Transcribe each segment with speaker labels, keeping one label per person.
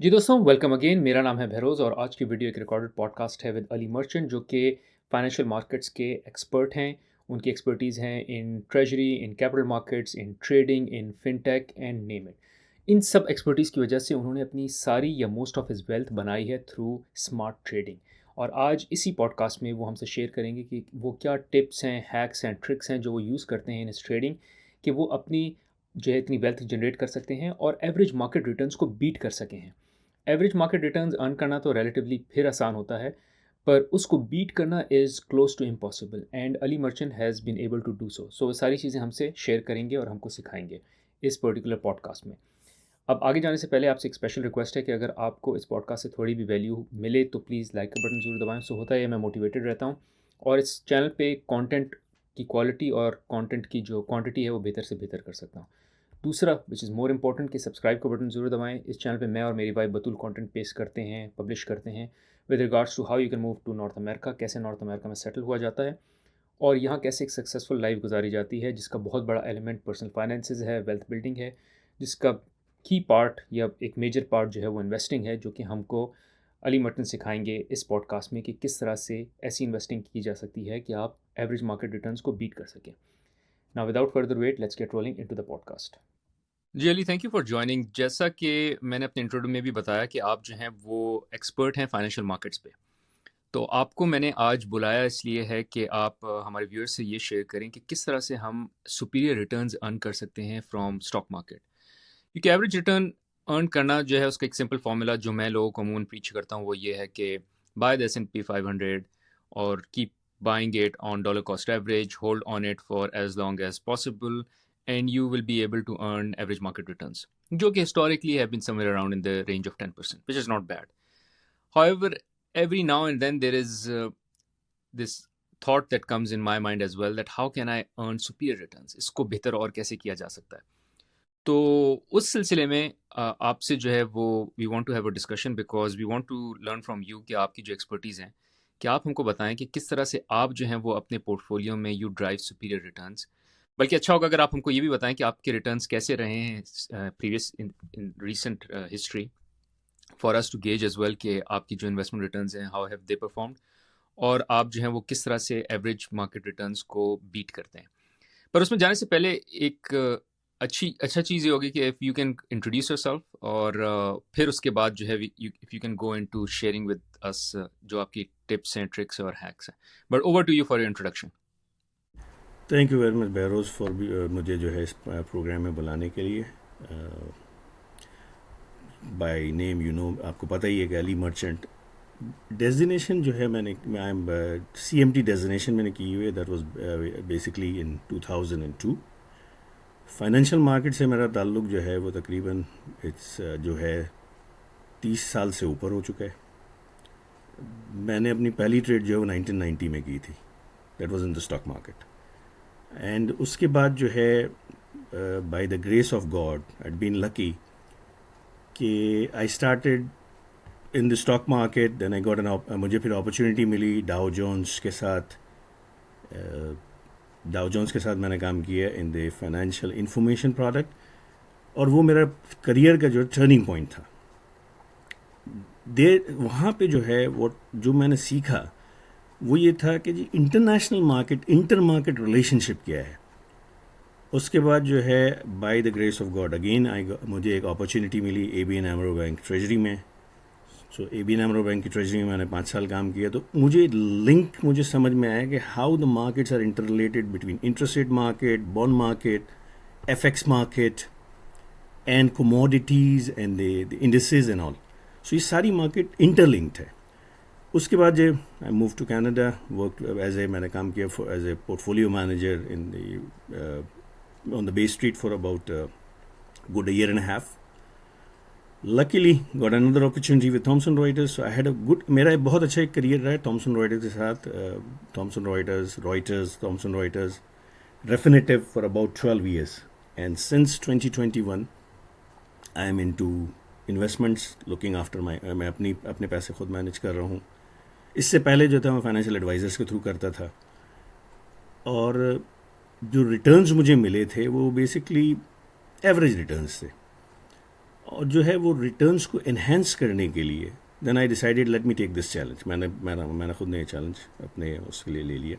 Speaker 1: जी दोस्तों, welcome again. मेरा नाम है बहरोज़ और आज की वीडियो एक रिकॉर्डेड पॉडकास्ट है विद अली मर्चेंट, जो कि फाइनेंशियल मार्केट्स के एक्सपर्ट हैं। उनकी एक्सपर्टीज़ हैं in treasury, in capital markets, in trading, in fintech and name it. इन सब एक्सपर्टीज़ की वजह से उन्होंने अपनी सारी या मोस्ट ऑफ हिज वेल्थ बनाई है थ्रू स्मार्ट ट्रेडिंग। और आज इसी पॉडकास्ट में वो हमसे शेयर करेंगे कि वो क्या टिप्स हैं, हैक्स हैं, ट्रिक्स हैं जो वो यूज़ करते हैं इन इस ट्रेडिंग, कि वो अपनी जो है इतनी वेल्थ जनरेट कर सकते हैं और एवरेज मार्केट रिटर्न्स को बीट कर सके हैं। एवरेज मार्केट रिटर्न्स अर्न करना तो रिलेटिवली फिर आसान होता है, पर उसको बीट करना is close to impossible and Ali Merchant has been able to do so. So वो सारी चीज़ें हमसे शेयर करेंगे और हमको सिखाएंगे इस पर्टिकुलर पॉडकास्ट में। अब आगे जाने से पहले आपसे एक स्पेशल रिक्वेस्ट है कि अगर आपको इस पॉडकास्ट से थोड़ी भी वैल्यू मिले तो प्लीज़ लाइक का बटन ज़रूर दबाएं। सो होता है, मैं मोटिवेटेड रहता हूँ और इस चैनल पे कंटेंट की क्वालिटी और कंटेंट की जो क्वांटिटी है वो बेहतर से बेहतर कर सकता हूँ। दूसरा विच इज़ मोर इम्पॉर्टेंट कि सब्सक्राइब का बटन ज़रूर दबाएं। इस चैनल पे मैं और मेरी वाइफ बतूल कंटेंट पेश करते हैं, पब्लिश करते हैं with regards to how you can move to North America, कैसे नॉर्थ अमेरिका में सेटल हुआ जाता है और यहाँ कैसे एक सक्सेसफुल लाइफ गुजारी जाती है, जिसका बहुत बड़ा एलिमेंट पर्सनल फाइनेंसेस है, वेल्थ बिल्डिंग है, जिसका की पार्ट या एक मेजर पार्ट जो है वो इन्वेस्टिंग है, जो कि हमको अली मर्चेंट सिखाएंगे इस पॉडकास्ट में कि किस तरह से ऐसी इन्वेस्टिंग की जा सकती है कि आप एवरेज मार्केट रिटर्न्स को बीट कर सकें। Now without further wait, let's get rolling into the podcast. जी Ali, thank you for joining. जैसा कि मैंने अपने इंट्रोडक्शन में भी बताया कि आप जो हैं वो एक्सपर्ट हैं फाइनेंशियल मार्केट्स पे, तो आपको मैंने आज बुलाया इसलिए है कि आप हमारे व्यूअर्स से ये शेयर करें कि किस तरह से हम सुपीरियर रिटर्न्स अर्न कर सकते हैं फ्रॉम स्टॉक मार्केट। क्योंकि एवरेज रिटर्न अर्न करना जो है उसका एक सिंपल फार्मूला जो मैं लोगों को अमूमन प्रीच करता हूँ वो ये है कि बाय द S&P 500 और keep buying it on dollar cost average, hold on it for as long as possible, and you will be able to earn average market returns, जो कि historically have been somewhere around in the range of 10%, which is not bad. However, every now and then there is this thought that comes in my mind as well, that how can I earn superior returns, इसको बेहतर और कैसे किया जा सकता है। तो उस सिलसिले में आपसे जो है वो we want to have a discussion because we want to learn from you कि आपकी जो एक्सपर्टीज़ हैं, कि आप हमको बताएं कि किस तरह से आप जो हैं वो अपने पोर्टफोलियो में यू ड्राइव सुपीरियर रिटर्न्स। बल्कि अच्छा होगा अगर आप हमको ये भी बताएं कि आपके रिटर्न्स कैसे रहे हैं previous in recent history, for us to gauge as well कि आपकी जो इन्वेस्टमेंट रिटर्न्स हैं हाउ हैव दे परफॉर्म्ड, और आप जो हैं वो किस तरह से एवरेज मार्केट रिटर्न्स को बीट करते हैं। पर उसमें जाने से पहले एक अच्छा चीज़ ये होगी कि if you can introduce yourself, और फिर उसके बाद जो है if you can go into sharing with us जो आपकी टिप्स हैं, ट्रिक्स और हैक्स हैं। But over to you for your introduction.
Speaker 2: Thank you very much Behroz for मुझे जो है इस प्रोग्राम में बुलाने के लिए। बाय नेम आपको पता ही है कि अली मर्चेंट डेजिनेशन जो है मैंने CMT डेजिनेशन मैंने की हुई है। That was basically in 2002। Financial market से मेरा ताल्लुक़ जो है वो तकरीबन जो है 30 साल से ऊपर हो चुका है। मैंने अपनी पहली ट्रेड जो है वो 1990 में की थी। That was in the stock market. And उसके बाद जो है by the grace of God I been lucky कि I started in the stock market. Then I got मुझे फिर अपॉर्चुनिटी मिली डाउ जोन्स के साथ। डाउ जोन्स के साथ मैंने काम किया in the financial information product, और वो मेरा करियर का जो टर्निंग पॉइंट था। वहाँ पे जो है वो जो मैंने सीखा वो ये था कि जी international market, inter market relationship क्या है। उसके बाद जो है by the grace of God again मुझे एक अपॉर्चुनिटी मिली ABN AMRO बैंक ट्रेजरी में। सो ABN AMRO बैंक की ट्रेजरी में मैंने 5 साल काम किया। तो मुझे समझ में आया कि how the markets are inter related between interest rate market, bond market, FX market and commodities and the indices and all. So ये सारी मार्केट इंटरलिंक्ड है। उसके बाद जो I move to Canada, work मैंने काम किया as a portfolio manager in the on the Bay Street for about good a year and a half. Luckily got another opportunity with Thomson Reuters, so I had a good, मेरा बहुत अच्छा एक career रहा है Thomson Reuters के साथ। Thomson Reuters Refinitiv for about 12 years, and since 2021 I am into investments, looking after मैं अपने पैसे खुद मैनेज कर रहा हूँ। इससे पहले जो था मैं फाइनेंशियल एडवाइजर्स के थ्रू करता था, और जो रिटर्न्स मुझे मिले थे वो बेसिकली एवरेज रिटर्न्स थे। और जो है वो रिटर्न्स को एनहेंस करने के लिए then I decided let me take this challenge. मैंने खुद ने ये चैलेंज अपने उसके लिए ले लिया।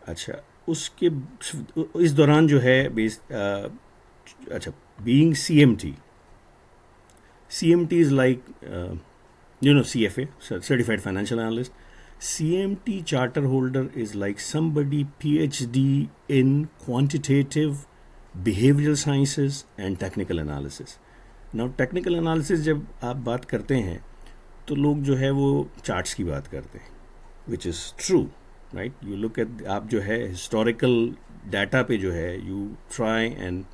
Speaker 2: अच्छा, उसके इस दौरान जो है अच्छा, being CMT, CMT is like CFA, Certified Financial Analyst. CMT charter holder is like somebody PhD in quantitative behavioral sciences and technical analysis. Now technical analysis जब आप बात करते हैं तो लोग जो है वो चार्ट्स की बात करते हैं, which is true, right? You look at, आप जो है historical data पे जो है you try and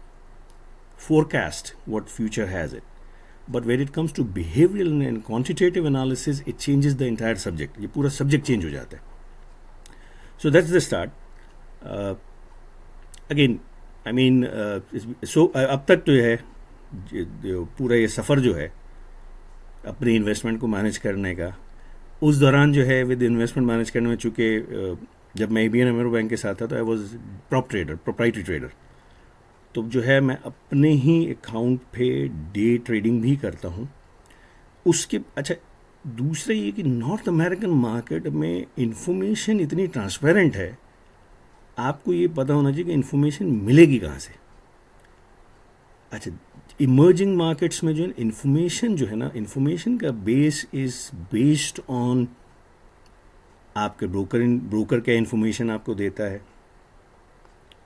Speaker 2: forecast what future has it. But when it comes to behavioral and quantitative analysis, it changes the entire subject. ये पूरा subject change हो जाता है. So that's the start. Again, I mean, so अब तक तो है जो पूरा ये सफ़र जो है अपनी इन्वेस्टमेंट को मैनेज करने का, उस दौरान जो है विद इन्वेस्टमेंट मैनेज करने में, चूँकि जब मैं ABN AMRO बैंक के साथ था तो आई वॉज प्रोप्राइटरी ट्रेडर। तो जो है मैं अपने ही अकाउंट पे डे ट्रेडिंग भी करता हूँ उसके। अच्छा, दूसरा ये कि नॉर्थ अमेरिकन मार्केट में इंफॉर्मेशन इतनी ट्रांसपेरेंट है, आपको ये पता होना चाहिए कि इंफॉर्मेशन मिलेगी कहाँ से। अच्छा, इमर्जिंग मार्केट्स में जो है इंफॉर्मेशन जो है ना, इंफॉर्मेशन का बेस इज़ बेस्ड ऑन आपके ब्रोकर क्या इंफॉर्मेशन आपको देता है,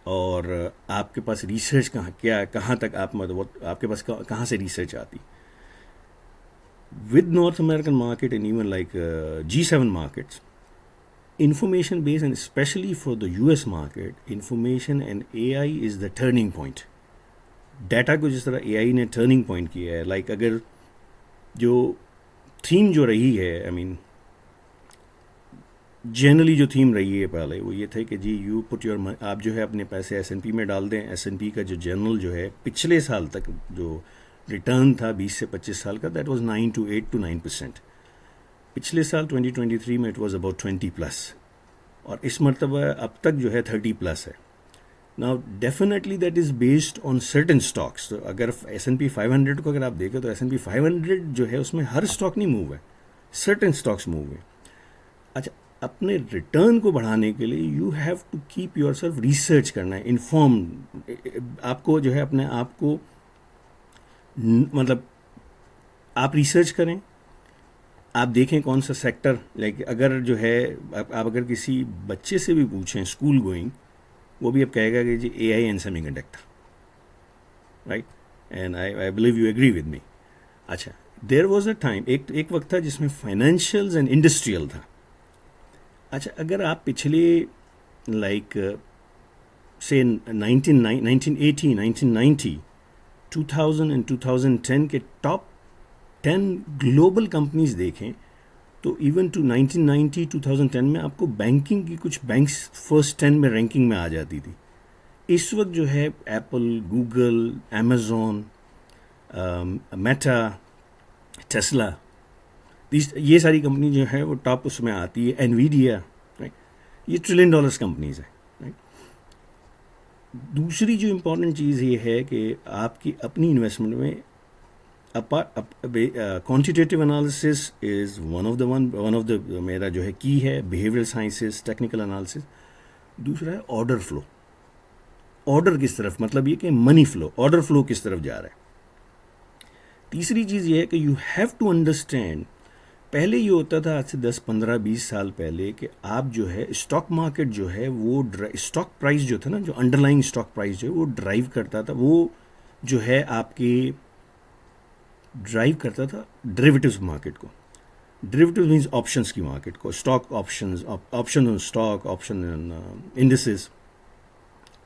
Speaker 2: और आपके पास रिसर्च कहाँ तक आप मतलब आपके पास कहाँ से रिसर्च आती। With north American market and even like G7 markets, information base and specially for the US market, information and AI is the turning point. Data को जिस तरह AI ने टर्निंग पॉइंट किया है, लाइक अगर जो थीम जो रही है, आई मीन जनरली जो थीम रही है पहले वो ये थे कि जी यू पुट योर, आप जो है अपने पैसे S&P में डाल दें। S&P का जो जनरल जो है पिछले साल तक जो रिटर्न था 20 से 25 साल का, दैट वाज 8 to 9%। पिछले साल 2023 में इट वाज अबाउट 20+, और इस मरतबा अब तक जो है 30+ है। Now definitely that is based on certain stocks. तो अगर S&P 500 को अगर आप देखें तो S&P 500 जो है उसमें हर स्टॉक नहीं मूव है, सर्टेन स्टॉक्स मूव है। अच्छा, अपने रिटर्न को बढ़ाने के लिए you have to keep yourself, research करना है, इन्फॉर्म। आपको जो है अपने आप को मतलब आप रिसर्च करें, आप देखें कौन सा सेक्टर, लाइक अगर जो है आप अगर किसी बच्चे से भी पूछें स्कूल गोइंग, वो भी अब कहेगा कि जी AI and semiconductor, right? And I believe you agree with me. अच्छा, देयर वाज अ टाइम, एक वक्त था जिसमें फाइनेंशियल्स एंड इंडस्ट्रियल था। अच्छा, अगर आप पिछले लाइक से 1980, 1990, 2000 एंड 2010 के टॉप 10 ग्लोबल कंपनीज देखें तो इवन टू 1990, 2010 में आपको बैंकिंग की कुछ बैंक्स फर्स्ट 10 में रैंकिंग में आ जाती थी। इस वक्त जो है Apple, Google, Amazon, Meta, Tesla, ये सारी कंपनी जो है वो टॉप उसमें आती है। Nvidia, right? ये $1 ट्रिलियन कंपनीज है, राइट? दूसरी जो इम्पोर्टेंट चीज़ ये है कि आपकी अपनी इन्वेस्टमेंट में quantitative analysis is one of the मेरा जो है की है, बिहेवियरल साइंसेस, टेक्निकल एनालिसिस। दूसरा है ऑर्डर फ्लो। ऑर्डर किस तरफ, मतलब ये कि मनी फ्लो, ऑर्डर फ्लो किस तरफ जा रहा है। तीसरी चीज़ ये है कि यू हैव टू अंडरस्टैंड, पहले ये होता था आज से 10, 15, 20 साल पहले कि आप जो है स्टॉक मार्केट जो है वो स्टॉक प्राइस जो था ना, जो अंडरलाइंग स्टॉक प्राइस जो है वो ड्राइव करता था, वो जो है आपके ड्राइव करता था डेरिवेटिव्स मार्केट को। डेरिवेटिव्स मीन्स ऑप्शंस की मार्केट को, stock options, option on stock, option on indices.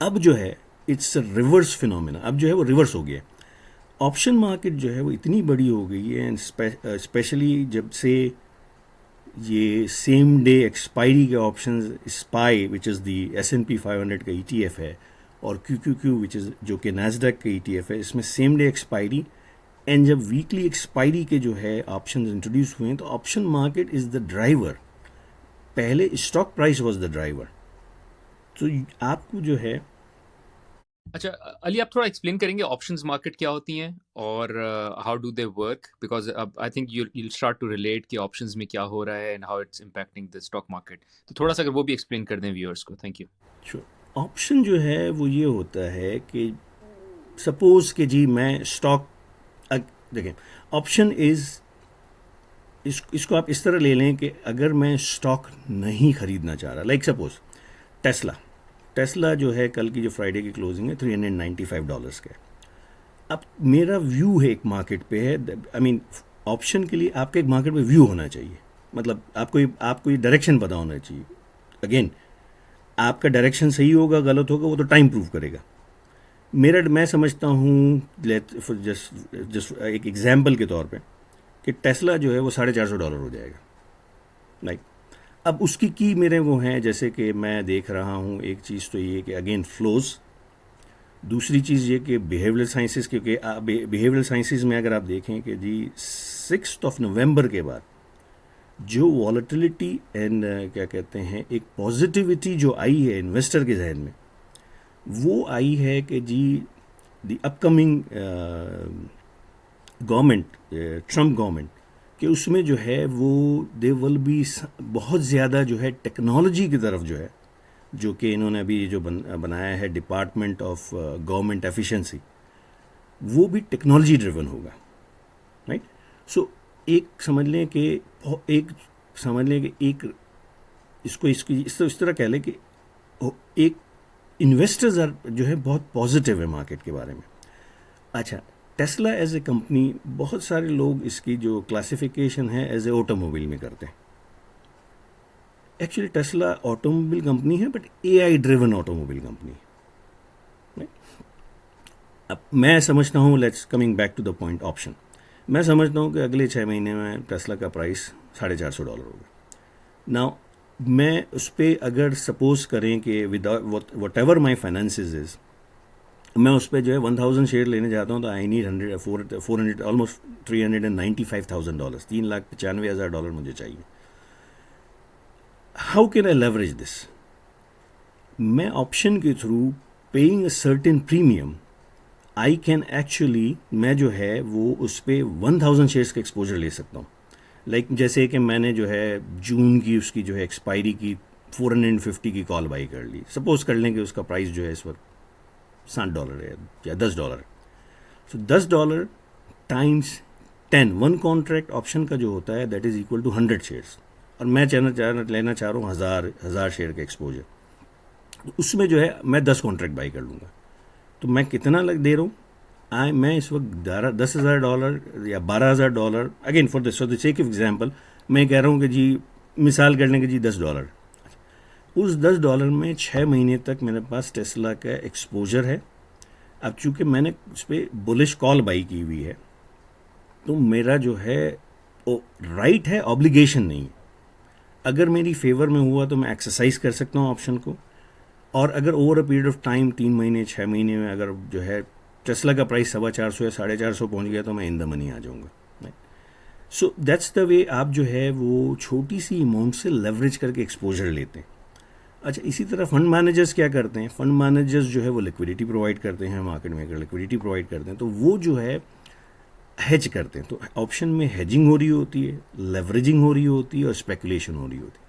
Speaker 2: अब जो है इट्स अ रिवर्स फिनोमेना, अब जो है वो रिवर्स हो गया। ऑप्शन मार्केट जो है वो इतनी बड़ी हो गई है, एंड स्पेशली जब से ये सेम डे एक्सपायरी के options, spy which is the S&P 500 का ETF है, और QQQ विच इज़ जो कि नैस्डैक का ETF है, इसमें सेम डे एक्सपायरी एंड जब वीकली एक्सपायरी के जो है ऑप्शंस इंट्रोड्यूस हुए हैं, तो option market is the driver. पहले stock price was the driver. तो आपको जो है
Speaker 1: अच्छा, अली आप थोड़ा एक्सप्लेन करेंगे ऑप्शंस मार्केट क्या होती हैं और how do they work, because अब I think you'll start to relate कि ऑप्शंस में क्या हो रहा है and how it's impacting the stock market. तो थोड़ा सा अगर वो भी एक्सप्लेन कर दें व्यूअर्स को, थैंक यू।
Speaker 2: Sure. ऑप्शन जो है वो ये होता है कि सपोज कि जी मैं स्टॉक, देखें, ऑप्शन इज, इसको आप इस तरह ले लें कि अगर मैं स्टॉक नहीं खरीदना चाह रहा, लाइक सपोज टेस्ला, टेस्ला जो है कल की जो फ्राइडे की क्लोजिंग है $395 का है। अब मेरा व्यू है एक मार्केट पे है, आई मीन ऑप्शन के लिए आपका एक मार्केट पे व्यू होना चाहिए, मतलब आपको ये डायरेक्शन पता होना चाहिए। अगेन, आपका डायरेक्शन सही होगा गलत होगा वो तो टाइम प्रूव करेगा। मैं समझता हूँ, जस्ट जस्ट एक एग्जाम्पल के तौर पे, कि टेस्ला जो है वो $450 हो जाएगा, लाइक। अब उसकी की मेरे वो हैं, जैसे कि मैं देख रहा हूँ, एक चीज़ तो ये कि अगेन फ्लोज, दूसरी चीज़ ये कि बिहेवियरल साइंसेस, क्योंकि बिहेवियरल साइंसेस में अगर आप देखें कि जी 6 नवंबर के बाद जो वॉलेटिलिटी एंड क्या कहते हैं, एक पॉजिटिविटी जो आई है इन्वेस्टर के जहन में, वो आई है कि जी the upcoming government, Trump government, कि उसमें जो है वो दे विल बी बहुत ज़्यादा जो है टेक्नोलॉजी की तरफ जो है, जो कि इन्होंने अभी जो बनाया है डिपार्टमेंट ऑफ गवर्नमेंट एफिशिएंसी, वो भी टेक्नोलॉजी ड्रिवन होगा, राइट। सो एक समझ लें कि एक समझ लें कि एक इसको इसकी इस तरह कह लें कि एक इन्वेस्टर्स आर जो है बहुत पॉजिटिव है मार्केट के बारे में। अच्छा, टेस्ला एज ए कंपनी, बहुत सारे लोग इसकी जो क्लासिफिकेशन है एज ए ऑटोमोबाइल में करते हैं। एक्चुअली टेस्ला ऑटोमोबाइल कंपनी है, but AI driven automobile company है। अब मैं समझता हूँ, let's coming back to the point option, मैं समझता हूँ कि अगले 6 महीने में टेस्ला का प्राइस $450 होगा। नाउ मैं उस पर अगर सपोज करें कि without what ever my finances is, मैं उस पर जो है 1000 शेयर लेने जाता हूँ, तो आई नीड 400 ऑलमोस्ट $395,000, $3,95,000 मुझे चाहिए। How can I leverage this? मैं ऑप्शन के through paying a certain premium, I can actually, मैं जो है वो उस पर 1000 शेयर्स का एक्सपोजर ले सकता हूँ। लाइक जैसे कि मैंने जो है जून की उसकी जो है एक्सपायरी की 450 की कॉल बाई कर ली, सपोज कर लें कि उसका प्राइस जो है इस वक्त $60 है या $10। So $10 times 10, one contract option का जो होता है that is equal to 100 shares, और मैं लेना चाह रहा हूँ हज़ार शेयर का एक्सपोजर, उसमें जो है मैं 10 कॉन्ट्रैक्ट बाई कर लूँगा। तो मैं कितना लग दे रहा हूँ, मैं इस वक्त $10,000 या $12,000, again for the sake of example मैं कह रहा हूँ कि जी मिसाल करने के जी $10, उस $10 में 6 महीने तक मेरे पास टेस्ला का एक्सपोजर है। अब चूंकि मैंने उस पर बुलिश कॉल बाई की हुई है, तो मेरा जो है वो राइट है, ऑब्लिगेशन नहीं। अगर मेरी फेवर में हुआ तो मैं एक्सरसाइज कर सकता हूँ ऑप्शन को, और अगर over a period of time 3 महीने 6 महीने में अगर जो है टेस्ला का प्राइस 450 या 450 पहुँच गया तो मैं इन द मनी आ जाऊँगा। सो दैट्स द वे आप जो है वो छोटी सी अमाउंट से लेवरेज करके एक्सपोजर लेते हैं। अच्छा, इसी तरह फंड मैनेजर्स क्या करते हैं, फंड मैनेजर्स जो है वो लिक्विडिटी प्रोवाइड करते हैं मार्केट में, अगर लिक्विडिटी प्रोवाइड करते हैं तो वो जो है हेज करते हैं। तो ऑप्शन में हेजिंग हो रही होती है, लेवरेजिंग हो रही होती है और स्पेकुलेशन हो रही होती है।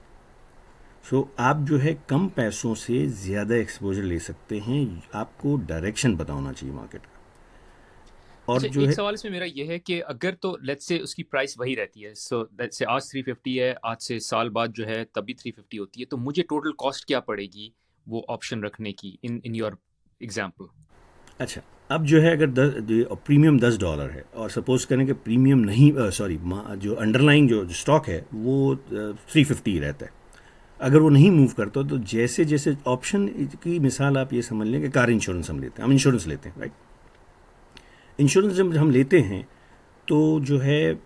Speaker 2: सो आप जो है कम पैसों से ज़्यादा एक्सपोजर ले सकते हैं, आपको डायरेक्शन पता होना चाहिए मार्केट का। और
Speaker 1: अच्छा,
Speaker 2: जो
Speaker 1: एक
Speaker 2: है,
Speaker 1: सवाल इसमें मेरा ये है कि अगर तो लेट्स से उसकी प्राइस वही रहती है, सो लेट्स से आज 350 है, आज से साल बाद जो है तब भी 350 होती है, तो मुझे टोटल कॉस्ट क्या पड़ेगी वो ऑप्शन रखने की इन इन योर एग्जांपल?
Speaker 2: अच्छा, अब जो है अगर प्रीमियम $10 है और सपोज करें कि प्रीमियम नहीं, सॉरी, जो अंडरलाइंग जो स्टॉक है वो 350 रहता है, अगर वो नहीं मूव करता तो जैसे जैसे ऑप्शन की मिसाल आप ये समझ लें कि कार इंश्योरेंस हम लेते हैं, हम इंश्योरेंस लेते हैं, राइट। इंश्योरेंस जब हम लेते हैं तो जो है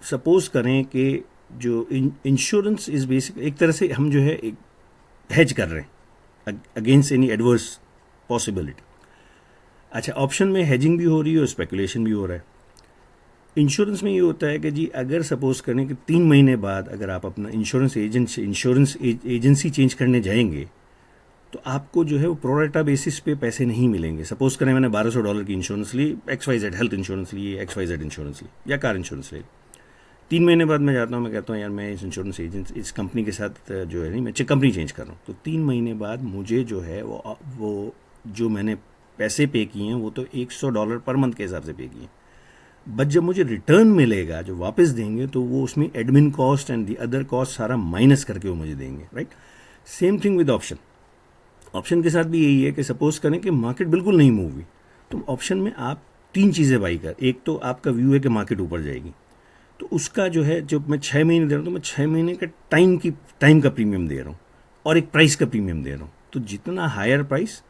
Speaker 2: सपोज करें कि जो इंश्योरेंस इज़ बेसिक, एक तरह से हम जो है एक हेज कर रहे हैं अगेंस्ट एनी एडवर्स पॉसिबिलिटी। अच्छा, ऑप्शन में हेजिंग भी हो रही है और स्पेकुलेशन भी हो रहा है। इंश्योरेंस में ये होता है कि जी अगर सपोज करें कि 3 महीने बाद अगर आप अपना इंश्योरेंस एजेंसी चेंज करने जाएंगे तो आपको जो है वो प्रोरेटा बेसिस पे पैसे नहीं मिलेंगे। सपोज करें मैंने $1200 की इंश्योरेंस ली, XYZ हेल्थ इंश्योरेंस ली, XYZ इंश्योरेंस ली या कार इंश्योरेंस ली। 3 महीने बाद मैं जाता हूँ, मैं कहता हूँ यार मैं इस इंश्योरेंस एजेंट इस कंपनी के साथ जो है नहीं, मैं कंपनी चेंज कर रहा हूँ। तो 3 महीने बाद मुझे जो है वो जो मैंने पैसे पे किए हैं वो तो $100 पर मंथ के हिसाब से पे किए हैं, बट जब मुझे रिटर्न मिलेगा जो वापस देंगे तो वो उसमें admin cost and the other cost सारा माइनस करके वो मुझे देंगे, right. Same thing with option. Option के साथ भी यही है कि सपोज करें कि मार्केट बिल्कुल नहीं मूव हुई, तो ऑप्शन में आप 3 चीज़ें बाई कर, एक तो आपका व्यू है कि मार्केट ऊपर जाएगी, तो उसका जो है जब मैं 6 महीने दे रहा हूँ तो मैं 6 महीने का टाइम का प्रीमियम दे रहा हूँ और एक प्राइस का प्रीमियम दे रहा हूँ। तो जितना हायर प्राइस,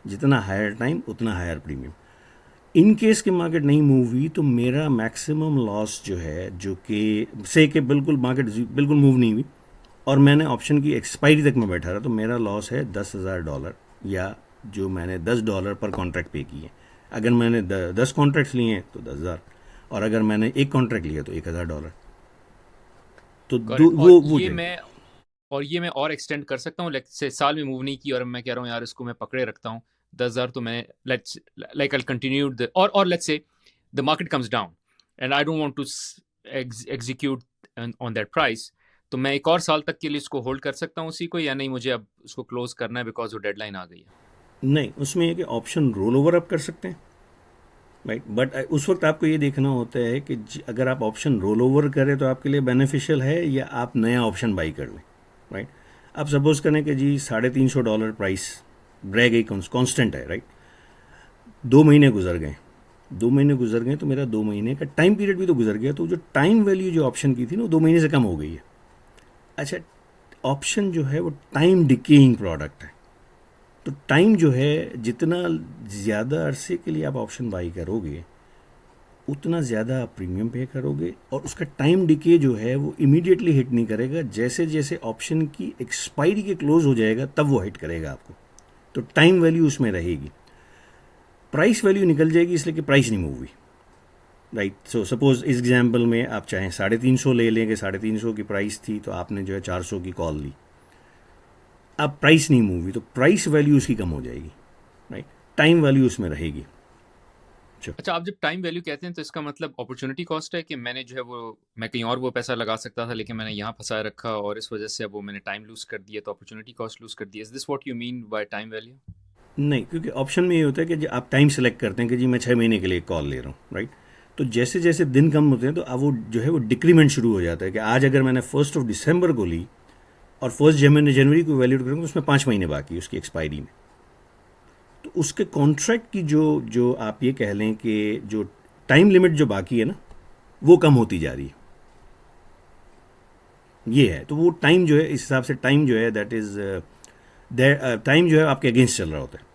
Speaker 2: जितना हायर टाइम, उतना हायर प्रीमियम। इन केस के मार्केट नहीं मूव हुई तो मेरा मैक्सिमम लॉस जो है, जो कि से कि बिल्कुल मार्केट बिल्कुल मूव नहीं हुई और मैंने ऑप्शन की एक्सपायरी तक में बैठा रहा, तो मेरा लॉस है $10,000, या जो मैंने $10 पर कॉन्ट्रैक्ट पे किए। अगर मैंने 10 कॉन्ट्रैक्ट्स लिए हैं तो 10,000, और अगर मैंने एक कॉन्ट्रैक्ट लिया तो $1,000। तो
Speaker 1: करेक्ट।
Speaker 2: वो जाएगी।
Speaker 1: ये मैं और एक्सटेंड कर सकता हूँ, लाइक से साल में मूव नहीं की और मैं कह रहा हूँ यार इसको मैं पकड़े रखता हूँ 10,000, तो मैं let's like I continue the और let's say the market comes down and I don't want to execute on that price, तो मैं एक और साल तक के लिए इसको होल्ड कर सकता हूँ उसी को, या नहीं मुझे अब उसको क्लोज करना है बिकॉज वो डेडलाइन आ गई है?
Speaker 2: नहीं, उसमें ये कि ऑप्शन रोल ओवर अप कर सकते हैं, राइट। बट उस वक्त आपको ये देखना होता है कि अगर आप ऑप्शन रोल ओवर करें तो आपके लिए बेनिफिशियल है या आप नया ऑप्शन बाई कर लें, राइट। आप सपोज करें कि जी $350 प्राइस रह गई, कांस्टेंट है, राइट। 2 महीने गुजर गए, 2 महीने गुजर गए तो मेरा 2 महीने का टाइम पीरियड भी तो गुजर गया, तो जो टाइम वैल्यू जो ऑप्शन की थी ना वो 2 महीने से कम हो गई है। अच्छा, ऑप्शन जो है वो टाइम डिकेइंग प्रोडक्ट है, तो टाइम जो है जितना ज़्यादा अरसे के लिए आप ऑप्शन बाई करोगे उतना ज़्यादा आप प्रीमियम पे करोगे, और उसका टाइम डिके जो है वो इमीडिएटली हिट नहीं करेगा, जैसे जैसे ऑप्शन की एक्सपायरी के क्लोज हो जाएगा तब वो हिट करेगा आपको। तो टाइम वैल्यू उसमें रहेगी, प्राइस वैल्यू निकल जाएगी इसलिए कि प्राइस नहीं मूव हुई, राइट। सो सपोज इस एग्जाम्पल में आप चाहें 350 ले लेंगे, 350 की प्राइस थी तो आपने जो है 400 की कॉल ली, अब प्राइस नहीं मूव हुई तो प्राइस वैल्यू उसकी कम हो जाएगी, राइट। टाइम वैल्यू उसमें रहेगी।
Speaker 1: अच्छा, आप जब टाइम वैल्यू कहते हैं तो इसका मतलब अपॉर्चुनिटी कॉस्ट है कि मैंने जो है वो मैं कहीं और वो पैसा लगा सकता था लेकिन मैंने यहाँ फंसाए रखा और इस वजह से अब वो मैंने टाइम लूज कर दिया, तो अपॉर्चुनिटी कॉस्ट लूज कर दिया। Is this what you mean by time value?
Speaker 2: नहीं, क्योंकि ऑप्शन में ये होता है कि आप टाइम सेलेक्ट करते हैं कि जी मैं 6 महीने के लिए कॉल ले रहा हूँ, राइट। तो जैसे जैसे दिन कम होते हैं तो अब वो जो है वो डिक्रीमेंट शुरू हो जाता है कि आज अगर मैंने 1 दिसंबर को ली और 1 जनवरी को वैल्यूट करूँगा तो उसमें 5 महीने बाकी है उसकी एक्सपायरी में, तो उसके कॉन्ट्रैक्ट की जो जो आप ये कह लें कि जो टाइम लिमिट जो बाकी है ना वो कम होती जा रही है, ये है। तो वो टाइम जो है इस हिसाब से टाइम जो है दैट इज़ टाइम जो है आपके अगेंस्ट चल रहा होता है।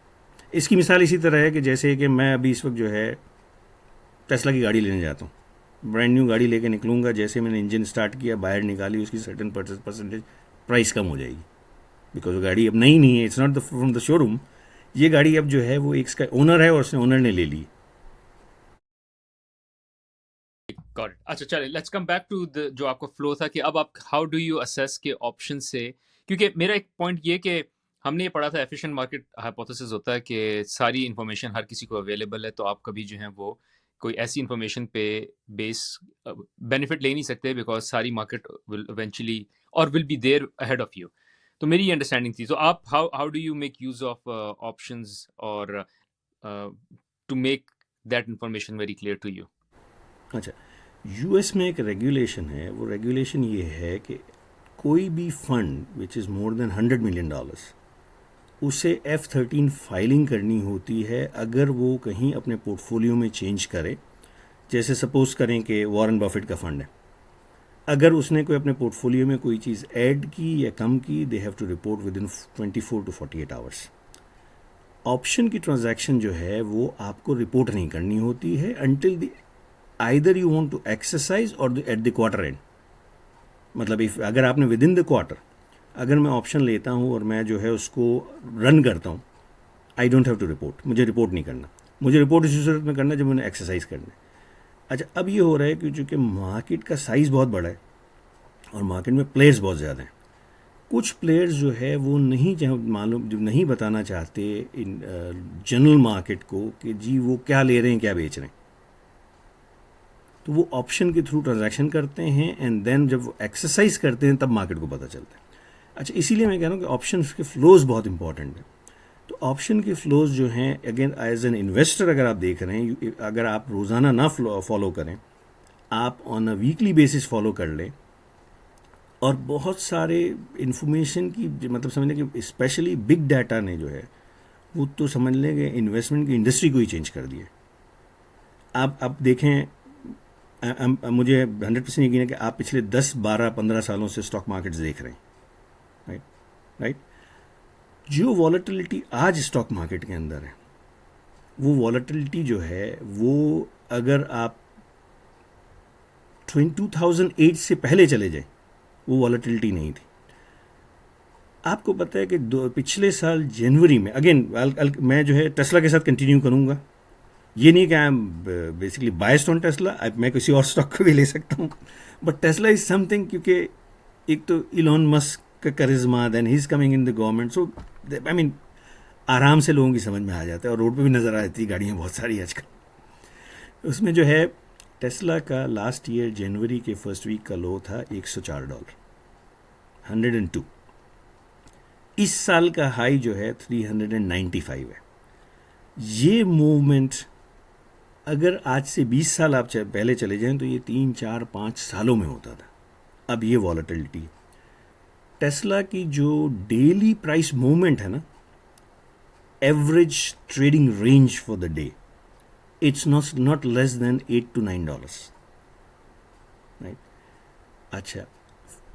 Speaker 2: इसकी मिसाल इसी तरह है कि जैसे कि मैं अभी इस वक्त जो है टेस्ला की गाड़ी लेने जाता हूँ, ब्रांड न्यू गाड़ी लेके निकलूँगा, जैसे मैंने इंजन स्टार्ट किया, बाहर निकाली, उसकी सर्टेन परसेंटेज प्राइस कम हो जाएगी, बिकॉज वो गाड़ी अब नई नहीं है, it's not from the showroom. ये गाड़ी अब जो है वो एक इसका ओनर है और उसने ओनर ने ले ली।
Speaker 1: Got it. अच्छा चलिए, let's come back to the जो आपका फ्लो था कि अब आप हाउ डू यू असेस के ऑप्शन से, क्योंकि मेरा एक पॉइंट ये कि हमने ये पढ़ा था एफिशिएंट मार्केट हाइपोथेसिस होता है कि सारी इन्फॉर्मेशन हर किसी को अवेलेबल है, तो आप कभी जो है वो कोई ऐसी इन्फॉर्मेशन पे बेस बेनिफिट ले नहीं सकते बिकॉज सारी मार्केट विल इवेंचुअली और will be there ahead of you. तो मेरी ये अंडरस्टैंडिंग थी। तो आप how how do you make use of options और to make that information very clear to you?
Speaker 2: अच्छा, यूएस में एक रेगुलेशन है, वो रेगुलेशन ये है कि कोई भी fund which is more than $100 million उसे F13 फाइलिंग करनी होती है अगर वो कहीं अपने पोर्टफोलियो में चेंज करे। जैसे सपोज करें कि वॉरेन बफेट का फंड है, अगर उसने कोई अपने पोर्टफोलियो में कोई चीज़ ऐड की या कम की, they have to report within 24 to 48 hours. Option की ट्रांजैक्शन जो है वो आपको रिपोर्ट नहीं करनी होती है until the either you want to exercise और एट द क्वार्टर एंड। मतलब इफ अगर आपने विद इन द क्वार्टर, अगर मैं ऑप्शन लेता हूँ और मैं जो है उसको रन करता हूँ, I don't have to report, मुझे रिपोर्ट नहीं करना, मुझे रिपोर्ट इसी सूरत में करना है जब मैंने एक्सरसाइज करना है। अच्छा, अब ये हो रहा है कि चूँकि मार्केट का साइज़ बहुत बड़ा है और मार्केट में प्लेयर्स बहुत ज़्यादा हैं, कुछ प्लेयर्स जो है वो मालूम जो नहीं बताना चाहते इन जनरल मार्केट को कि जी वो क्या ले रहे हैं क्या बेच रहे हैं, तो वो ऑप्शन के थ्रू ट्रांजैक्शन करते हैं एंड देन जब वो एक्सरसाइज करते हैं तब मार्केट को पता चलता है। अच्छा, इसीलिए मैं कह रहा हूँ कि ऑप्शन के फ्लोज बहुत इंपॉर्टेंट है। तो ऑप्शन के फ्लोज जो हैं, अगेन एज एन इन्वेस्टर अगर आप देख रहे हैं, अगर आप रोज़ाना ना फॉलो करें, आप on a weekly basis follow कर लें, और बहुत सारे इन्फॉर्मेशन की मतलब समझ लें कि स्पेशली बिग डाटा ने जो है वो तो समझ लें कि इन्वेस्टमेंट की इंडस्ट्री को ही चेंज कर दिया। आप देखें, मुझे 100% यकीन है कि आप पिछले 10, 12, 15 सालों से स्टॉक मार्केट्स देख रहे हैं, राइट राइट। जो वॉलेटिलिटी आज स्टॉक मार्केट के अंदर है, वो वॉलेटिलिटी जो है वो अगर आप 2008 से पहले चले जाएं, वो वॉलेटिलिटी नहीं थी। आपको पता है कि पिछले साल जनवरी में, अगेन मैं जो है टेस्ला के साथ कंटिन्यू करूंगा, ये नहीं कि I am basically biased on Tesla, मैं किसी और स्टॉक को भी ले सकता हूँ, बट टेस्ला इज समथिंग, क्योंकि एक तो इलॉन मस्क का करिश्मा, then he is coming in the government, so I mean आराम से लोगों की समझ में आ जाता है, और रोड पे भी नज़र आ जाती है गाड़ियाँ बहुत सारी आजकल। उसमें जो है टेस्ला का लास्ट ईयर जनवरी के फर्स्ट वीक का लो था $104, 102। इस साल का हाई जो है 395 है। ये मूवमेंट अगर आज से 20 साल आप पहले चले जाएं तो ये 3, 4, 5 सालों में होता था। अब ये वॉलेटिलिटी, टेस्ला की जो डेली प्राइस मूवमेंट है ना, average trading range for the day, it's not less than $8 to $9, right. अच्छा,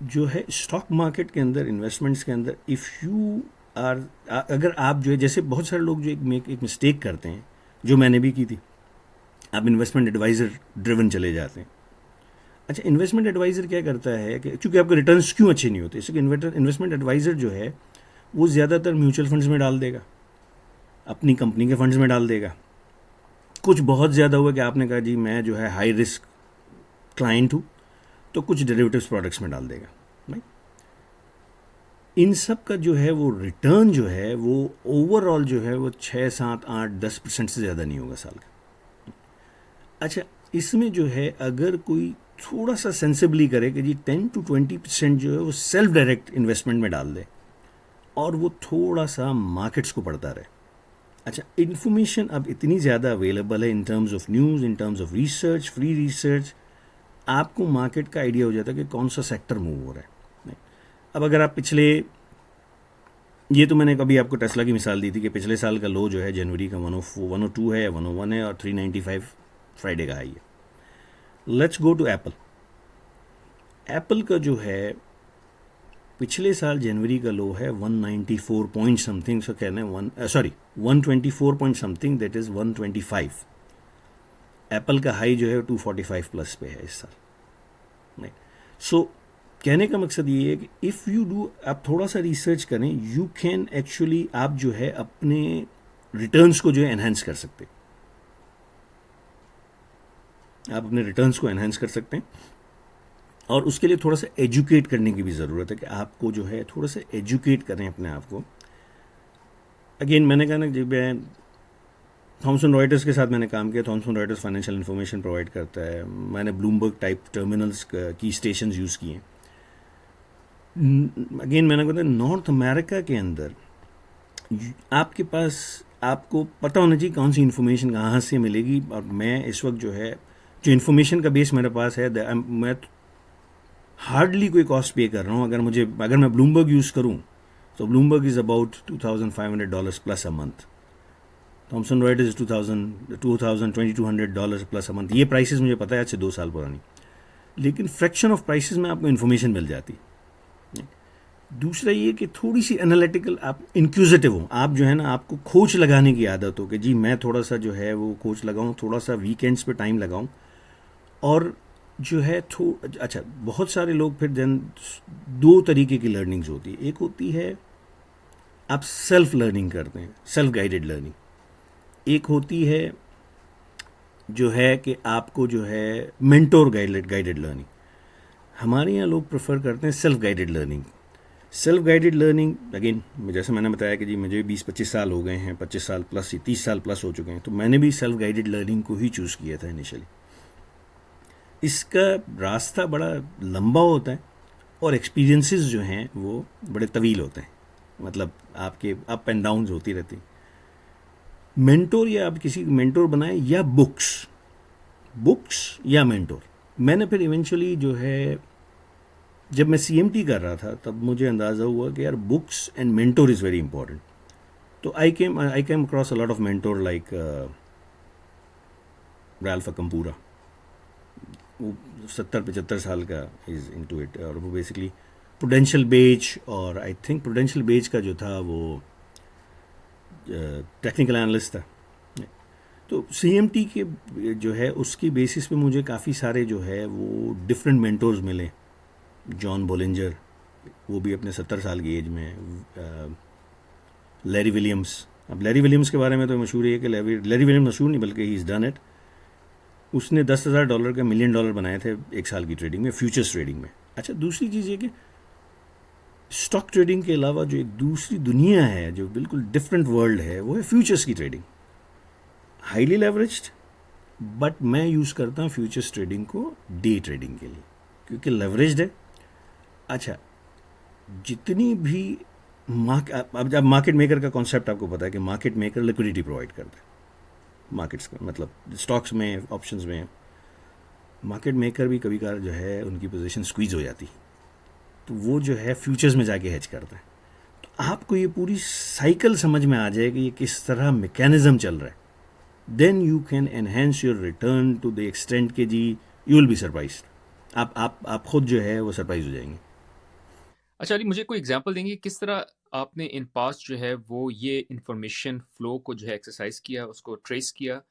Speaker 2: जो है स्टॉक मार्केट के अंदर, इन्वेस्टमेंट्स के अंदर, इफ़ यू आर, अगर आप जो है, जैसे बहुत सारे लोग जो एक मिस्टेक करते हैं, जो मैंने भी की थी, आप इन्वेस्टमेंट एडवाइज़र ड्रिवन चले जाते हैं। अच्छा, इन्वेस्टमेंट एडवाइज़र क्या करता है कि चूँकि आपके रिटर्न्स क्यों अच्छे नहीं होते, इसलिए इन्वेस्टमेंट एडवाइज़र जो है वो ज़्यादातर म्यूचुअल फंड्स में डाल देगा, अपनी कंपनी के फंड्स में डाल देगा। कुछ बहुत ज़्यादा हुआ कि आपने कहा जी मैं जो है हाई रिस्क क्लाइंट हूँ, तो कुछ डेरिवेटिव्स प्रोडक्ट्स में डाल देगा, राइट। इन सब का जो है वो रिटर्न जो है वो ओवरऑल जो है वो 6, 7, 8, 10% से ज़्यादा नहीं होगा साल का। अच्छा, इसमें जो है अगर कोई थोड़ा सा सेंसिबली करे कि जी 10 to 20% जो है वो सेल्फ डायरेक्ट इन्वेस्टमेंट में डाल दे, और वो थोड़ा सा मार्केट्स को पढ़ता रहे। अच्छा, इन्फॉर्मेशन अब इतनी ज़्यादा अवेलेबल है in terms of news, in terms of research, free research, आपको मार्केट का आइडिया हो जाता है कि कौन सा सेक्टर मूव हो रहा है। अब अगर आप पिछले, ये तो मैंने कभी आपको टेस्ला की मिसाल दी थी कि पिछले साल का लो जो है जनवरी का 102 है, 101 है, और 395 फ्राइडे का हाई है। Let's go to Apple. Apple का जो है पिछले साल जनवरी का लो है 194 पॉइंट समथिंग, सो कहना है 124 point something, that is 125। Apple का हाई जो है 245 प्लस पे है इस साल, राइट। सो कहने का मकसद ये है कि इफ़ यू डू, आप थोड़ा सा रिसर्च करें, यू कैन एक्चुअली, आप जो है अपने रिटर्न्स को जो है एनहांस कर सकते हैं, आप अपने रिटर्न्स को एनहांस कर सकते हैं। और उसके लिए थोड़ा सा एजुकेट करने की भी ज़रूरत है कि आपको जो है थोड़ा सा एजुकेट करें अपने आप को। अगेन मैंने कहा ना, जब मैं थॉमसन रॉयटर्स के साथ मैंने काम किया, Thomson Reuters financial information provide करता है, मैंने ब्लूमबर्ग टाइप टर्मिनल्स की स्टेशंस यूज़ किए। अगेन मैंने कहा नॉर्थ अमेरिका के अंदर आपके पास, आपको पता होना चाहिए कौन सी इन्फॉर्मेशन कहाँ से मिलेगी। और मैं इस वक्त जो है, जो इन्फॉर्मेशन का बेस मेरे पास है, मैं हार्डली कोई कॉस्ट पे कर रहा हूँ। अगर मैं ब्लूमबर्ग यूज़ करूँ तो Bloomberg is about $2,500 plus a month, Thomson Reuters $2,200 plus a month. ये प्राइसेस मुझे पता है आज से 2 साल पुरानी, लेकिन फ्रैक्शन ऑफ प्राइसेस में आपको इन्फॉर्मेशन मिल जाती। दूसरा ये कि थोड़ी सी एनालिटिकल, आप इंक्यूजिटिव हो, आप जो है ना, आपको खोज लगाने की आदत हो कि जी मैं थोड़ा सा जो है वो खोज लगाऊं, थोड़ा सा वीकेंड्स पे टाइम लगाऊं। और जो है अच्छा, बहुत सारे लोग फिर देन 2 तरीके की लर्निंग्स होती है। एक होती है आप सेल्फ लर्निंग करते हैं, सेल्फ गाइडेड लर्निंग। एक होती है जो है कि आपको जो है मेंटोर गाइडेड लर्निंग। हमारे यहाँ लोग प्रेफर करते हैं self guided learning, self guided learning again, जैसे मैंने बताया कि जी मुझे 20-25 साल हो गए हैं, 25 साल प्लस, 30 साल प्लस हो चुके हैं, तो मैंने भी सेल्फ गाइडेड लर्निंग को ही चूज़ किया था इनिशियली। इसका रास्ता बड़ा लंबा होता है और एक्सपीरियंसेस जो हैं वो बड़े तवील होते हैं, मतलब आपके अप एंड डाउन्स होती रहती। मेंटोर, या आप किसी मेंटोर बनाए, या बुक्स या मेंटोर। मैंने फिर इवेंचुअली जो है, जब मैं सीएमटी कर रहा था तब मुझे अंदाज़ा हुआ कि यार books and mentor is very important. तो I came across a lot of mentor like Ralph Acampora. वो 70-75 साल का इज़ इनटू इट, और वो बेसिकली प्रुडेंशियल बेच, और आई थिंक प्रुडेंशियल बेच का जो था वो टेक्निकल एनालिस्ट था। तो सीएमटी के जो है उसकी बेसिस पे मुझे काफ़ी सारे जो है वो डिफरेंट मेंटोर्स मिले। जॉन बोलिंजर, वो भी अपने 70 साल की एज में, लैरी विलियम्स। अब लैरी विलियम्स के बारे में तो मशहूर है कि लैरी विलियम्स मशहूर नहीं बल्कि ही इज़ डन इट। उसने $10,000 का $1 मिलियन बनाए थे एक साल की ट्रेडिंग में, फ्यूचर्स ट्रेडिंग में। अच्छा, दूसरी चीज़ ये कि स्टॉक ट्रेडिंग के अलावा जो एक दूसरी दुनिया है, जो बिल्कुल डिफरेंट वर्ल्ड है, वो है फ्यूचर्स की ट्रेडिंग। हाईली लेवरेज्ड, बट मैं यूज़ करता हूँ फ्यूचर्स ट्रेडिंग को डे ट्रेडिंग के लिए, क्योंकि लेवरेज्ड है। अच्छा, जितनी भी अब जब मार्केट मेकर का कॉन्सेप्ट आपको पता है कि मार्केट मेकर लिक्विडिटी प्रोवाइड करता है मार्केट्स का, मतलब स्टॉक्स में, ऑप्शंस में। मार्केट मेकर भी कभी कभार जो है उनकी पोजीशन स्क्वीज हो जाती, तो वो जो है फ्यूचर्स में जाके हेज करता है। तो आपको ये पूरी साइकिल समझ में आ जाए कि ये किस तरह मैकेनिज्म चल रहा है, then you can enhance your return to the extent के जी यू विल बी सरप्राइज। आप खुद जो है वो सरप्राइज हो जाएंगे।
Speaker 1: अच्छा अली, मुझे कोई एग्जांपल देंगे किस तरह आपने इन पास्ट जो है वो ये इंफॉर्मेशन फ्लो को जो है एक्सरसाइज किया, उसको ट्रेस किया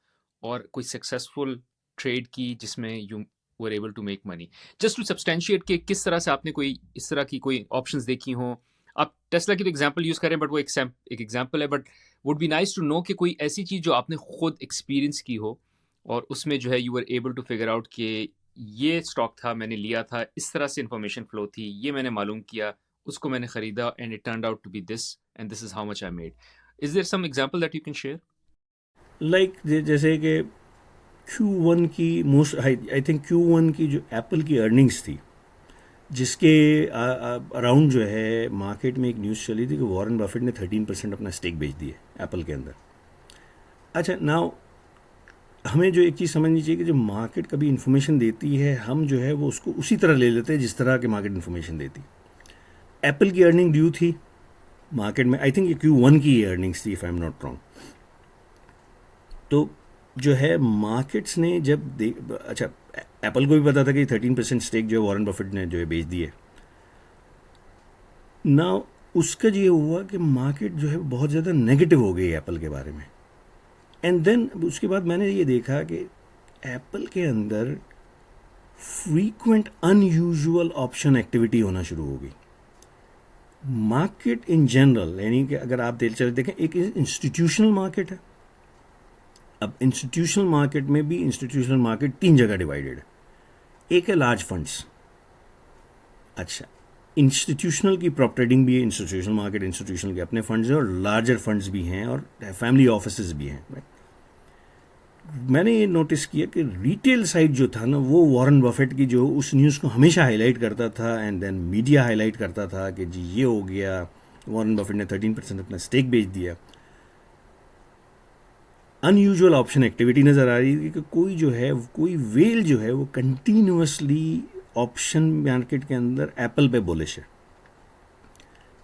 Speaker 1: और कोई सक्सेसफुल ट्रेड की जिसमें you were able to make money? Just to substantiate कि किस तरह से आपने कोई इस तरह की कोई ऑप्शंस देखी हों। आप टेस्ला की तो एग्जांपल यूज़ करें, बट वो एक एग्जांपल है, but would be nice to know कि कोई ऐसी चीज़ जो आपने खुद एक्सपीरियंस की हो और उसमें जो है you were able to figure out कि ये स्टॉक था, मैंने लिया था, इस तरह से इंफॉर्मेशन फ्लो थी, ये मैंने मालूम किया, उसको मैंने खरीदा and it turned out to be this and this is how much I made. Is there some example that you can share?
Speaker 2: Like जैसे कि Q1 की मोस्ट, आई थिंक Q1 की जो एप्पल की अर्निंग्स थी, जिसके अराउंड जो है मार्केट में एक न्यूज़ चली थी कि वॉरेन बफेट ने 13% अपना स्टेक बेच दिया एप्पल के अंदर। अच्छा, नाउ हमें जो एक चीज़ समझनी चाहिए कि जो मार्केट कभी इन्फॉर्मेशन देती है, हम जो है वो उसको उसी तरह ले लेते हैं जिस तरह के मार्केट इन्फॉर्मेशन देती। एप्पल की अर्निंग ड्यू थी मार्केट में, आई थिंक ये Q1 की अर्निंग्स थी if I am not wrong. तो जो है मार्केट्स ने जब अच्छा, एप्पल को भी पता था कि 13% स्टेक जो है वॉरेन बफेट ने जो है बेच दी है ना। उसका ये हुआ कि मार्केट जो है बहुत ज़्यादा नेगेटिव हो गई एप्पल के बारे में। एंड देन उसके बाद मैंने ये देखा कि एप्पल के अंदर फ्रीक्वेंट अनयूजुअल ऑप्शन एक्टिविटी होना शुरू हो गई। मार्केट इन जनरल, यानी कि अगर आप चले देखें, एक इंस्टीट्यूशनल मार्केट है। अब इंस्टीट्यूशनल मार्केट में भी इंस्टीट्यूशनल मार्केट 3 जगह डिवाइडेड है। एक है लार्ज फंड्स। अच्छा, इंस्टीट्यूशनल की प्रॉप ट्रेडिंग भी है, इंस्टीट्यूशनल मार्केट, इंस्टीट्यूशनल के अपने फंड्स हैं और लार्जर फंड्स भी हैं और फैमिली ऑफिसेज भी हैं। मैंने ये नोटिस किया कि रिटेल साइड जो था ना, वो वॉरेन बफेट की जो उस न्यूज़ को हमेशा हाईलाइट करता था, एंड देन मीडिया हाईलाइट करता था कि जी ये हो गया, वॉरेन बफेट ने 13% अपना स्टेक बेच दिया। अनयूजुअल ऑप्शन एक्टिविटी नज़र आ रही थी कि कोई जो है, कोई वेल जो है वो कंटिन्यूसली ऑप्शन मार्केट के अंदर एप्पल पे बुलिश है।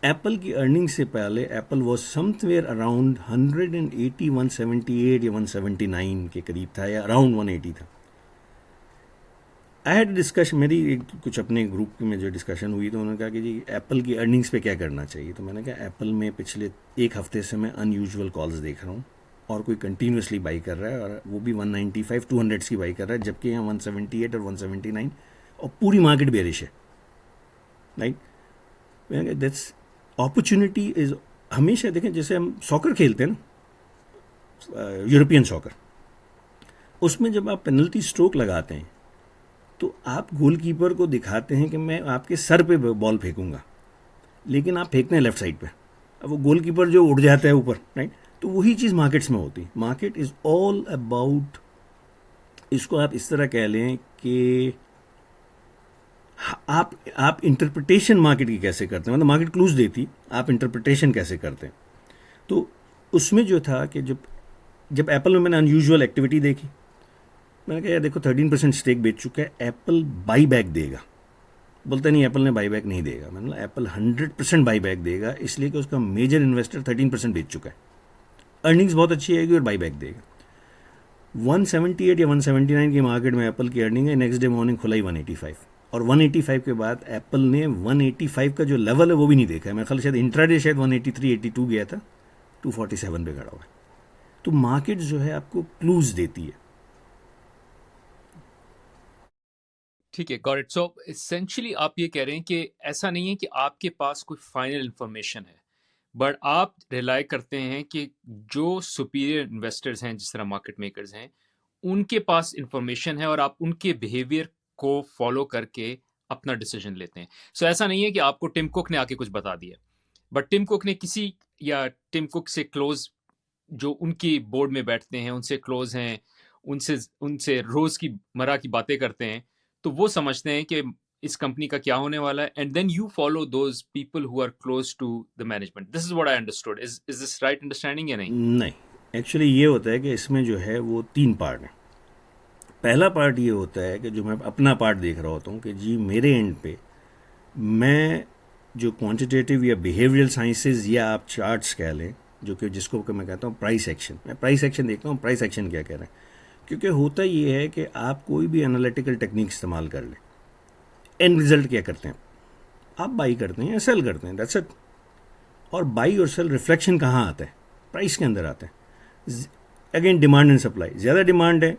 Speaker 2: एप्पल की अर्निंग से पहले एप्पल वॉज समवेयर अराउंड 180, 178 या 179 के करीब था, या अराउंड 180 था। आई हैड डिस्कशन, मेरी कुछ अपने ग्रुप में जो डिस्कशन हुई तो उन्होंने कहा कि जी एप्पल की अर्निंग्स पे क्या करना चाहिए। तो मैंने कहा एप्पल में पिछले एक हफ्ते से मैं अनयूजुअल कॉल्स देख रहा हूँ और कोई कंटिन्यूसली बाई कर रहा है, और वो भी 195, 200 की बाई कर रहा है, जबकि यहाँ 178 और 179 और पूरी मार्केट बेरिश है। Right, that's opportunity is. हमेशा देखें, जैसे हम सॉकर खेलते हैं ना, यूरोपियन सॉकर, उसमें जब आप पेनल्टी स्ट्रोक लगाते हैं तो आप गोलकीपर को दिखाते हैं कि मैं आपके सर पे बॉल फेंकूंगा, लेकिन आप फेंकते हैं लेफ्ट साइड पे, अब वो गोलकीपर जो उड़ जाता है ऊपर, राइट। तो वही चीज़ मार्केट्स में होती है। मार्केट इज़ ऑल अबाउट, इसको आप इस तरह कह लें कि आप इंटरप्रिटेशन मार्केट की कैसे करते हैं, मतलब मार्केट क्लूज देती, आप इंटरप्रिटेशन कैसे करते हैं। तो उसमें जो था कि जब जब एप्पल में मैंने अनयूजुअल एक्टिविटी देखी, मैंने कहा यार देखो 13% स्टेक बेच चुका है, एप्पल बाई बैक देगा। बोलता नहीं एप्पल ने बाई बैक नहीं देगा, मैंने बोला एप्पल 100% बाई बैक देगा, इसलिए कि उसका मेजर इन्वेस्टर 13% बेच चुका है, अर्निंग्स बहुत अच्छी आएगी और बाई बैक देगा। 178 या 179 की मार्केट में एप्पल की अर्निंग है, नेक्स्ट डे मॉर्निंग खुला ही 185, और 185 के बाद एप्पल ने 185 का जो लेवल है वो भी नहीं देखा है। मेरे ख्याल शायद इंट्राडे शायद 183 82 गया था, 247 पे खड़ा हुआ है। तो मार्केट जो है आपको क्लूज देती है।
Speaker 1: ठीक है, गॉट इट। सो एसेंशियली आप ये कह रहे हैं कि ऐसा नहीं है कि आपके पास कोई फाइनल इंफॉर्मेशन है, बट आप रिलाई करते हैं कि जो सुपीरियर इन्वेस्टर्स हैं, जिस तरह मार्केट मेकर्स हैं, उनके पास इंफॉर्मेशन है और आप उनके बिहेवियर को फॉलो करके अपना डिसीजन लेते हैं। सो ऐसा नहीं है कि आपको टिम कुक ने आके कुछ बता दिया, बट टिम कुक ने किसी, या टिम कुक से क्लोज जो उनकी बोर्ड में बैठते हैं, उनसे क्लोज हैं, उनसे उनसे रोज की मरा की बातें करते हैं, तो वो समझते हैं कि इस कंपनी का क्या होने वाला है, and then you follow those people who are close to the management. This is what I understood. Is this right understanding या नहीं?
Speaker 2: नहीं, एक्चुअली ये होता है कि इसमें जो है वो 3 पार्ट हैं। पहला पार्ट ये होता है कि जो मैं अपना पार्ट देख रहा होता हूँ कि जी मेरे एंड पे मैं जो क्वांटिटेटिव या बिहेवियरल साइंसेज या आप चार्ट्स कह लें, जो कि जिसको कि मैं कहता हूँ प्राइस एक्शन, मैं प्राइस एक्शन देखता हूँ, प्राइस एक्शन क्या कह रहे हैं। क्योंकि होता ये है कि आप कोई भी एनालिटिकल टेक्निक इस्तेमाल कर लें, एंड रिजल्ट क्या करते हैं, आप बाई करते हैं या सेल करते हैं, दैट्स इट। और बाई और सेल रिफ्लेक्शन कहाँ आता है, प्राइस के अंदर आता है। अगेन डिमांड एंड सप्लाई, ज़्यादा डिमांड है।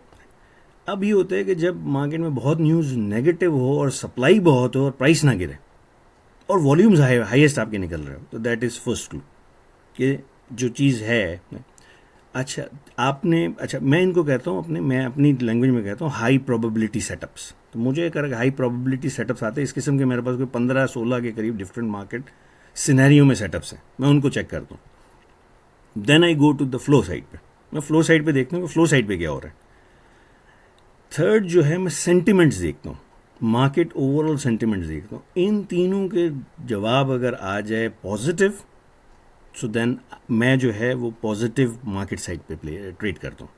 Speaker 2: अब ये होता है कि जब मार्केट में बहुत न्यूज़ नेगेटिव हो और सप्लाई बहुत हो और प्राइस ना गिरे और वॉल्यूम्स हाईएस्ट आपके निकल रहे हो, तो दैट इज़ फर्स्ट क्लू कि जो चीज़ है। अच्छा मैं इनको कहता हूँ मैं अपनी लैंग्वेज में कहता हूँ हाई प्रोबेबिलिटी सेटअप्स। तो मुझे एक हाई प्रोबेबिलिटी सेटअप्स आते हैं इस किस्म के, मेरे पास कोई 15-16 के करीब डिफरेंट मार्केट सिनेरियो में सेटअप्स हैं, मैं उनको चेक करता हूँ। Then I go to the flow side पे, मैं फ्लो साइड पे देखता हूँ कि फ्लो साइड पे क्या हो रहा है। थर्ड जो है मैं सेंटिमेंट्स देखता हूँ, मार्केट ओवरऑल सेंटिमेंट्स देखता हूँ। इन तीनों के जवाब अगर आ जाए पॉजिटिव, सो देन मैं जो है वो पॉजिटिव मार्केट साइड पे ट्रेड करता हूँ।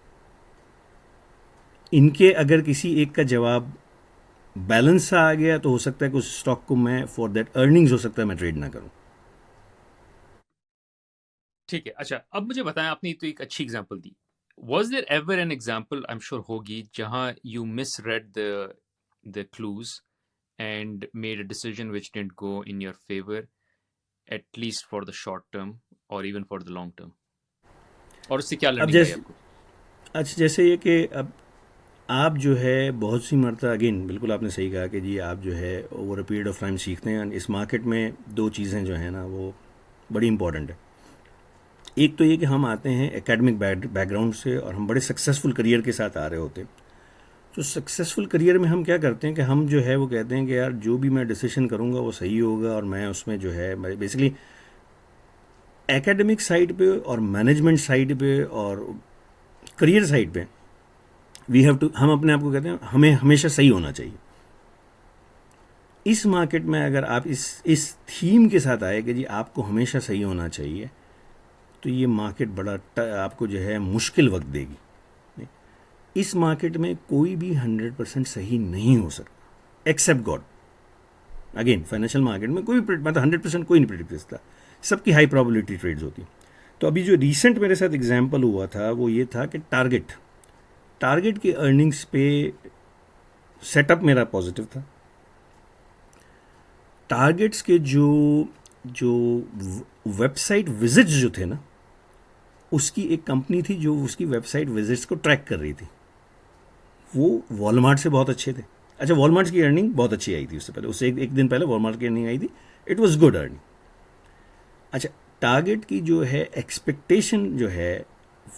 Speaker 2: इनके अगर किसी एक का जवाब बैलेंस सा आ गया तो हो सकता है कि उस स्टॉक को मैं फॉर दैट अर्निंग्स हो सकता है मैं ट्रेड ना करूँ।
Speaker 1: ठीक है, अच्छा अब मुझे बताएं, आपने तो एक अच्छी example the. Was there ever an example, I'm sure होगी, जहां you misread the clues and made a decision which didn't go in your favor, at least for the short term or even for the long term, और उससे क्या
Speaker 2: अब
Speaker 1: learning आई
Speaker 2: जैसे
Speaker 1: आपको?
Speaker 2: अच्छा जैसे ये कि अब आप जो है बहुत सी मरतबा, अगेन बिल्कुल आपने सही कहा कि जी आप जो है over a period of time सीखते हैं। इस मार्केट में 2 चीज़ें जो हैं ना वो बड़ी इंपॉर्टेंट है। एक तो ये कि हम आते हैं एकेडमिक बैकग्राउंड से और हम बड़े सक्सेसफुल करियर के साथ आ रहे होते हैं। तो सक्सेसफुल करियर में हम क्या करते हैं कि हम जो है वो कहते हैं कि यार जो भी मैं डिसीजन करूँगा वो सही होगा, और मैं उसमें जो है बेसिकली एकेडमिक साइड पे और मैनेजमेंट साइड पे और करियर साइड पे वी हैव टू, हम अपने आप को कहते हैं हमें हमेशा सही होना चाहिए। इस मार्केट में अगर आप इस थीम के साथ आए कि जी आपको हमेशा सही होना चाहिए, तो ये मार्केट बड़ा आपको जो है मुश्किल वक्त देगी। इस मार्केट में कोई भी 100% सही नहीं हो सकता except God. Again financial market में कोई मतलब 100% कोई नहीं प्रिडिक्ट कर सकता, सबकी हाई प्रोबेबिलिटी ट्रेड्स होती हैं। तो अभी जो रिसेंट मेरे साथ एग्जाम्पल हुआ था वो ये था कि टारगेट की अर्निंग्स पे सेटअप मेरा पॉजिटिव था। टारगेट्स के जो वेबसाइट विजिट्स जो थे ना, उसकी एक कंपनी थी जो उसकी वेबसाइट विजिट्स को ट्रैक कर रही थी, वो वॉलमार्ट से बहुत अच्छे थे। अच्छा, वॉलमार्ट की अर्निंग बहुत अच्छी आई थी उससे पहले, उससे एक दिन पहले वॉलमार्ट की अर्निंग आई थी, इट वाज गुड अर्निंग। अच्छा, टारगेट की जो है एक्सपेक्टेशन जो है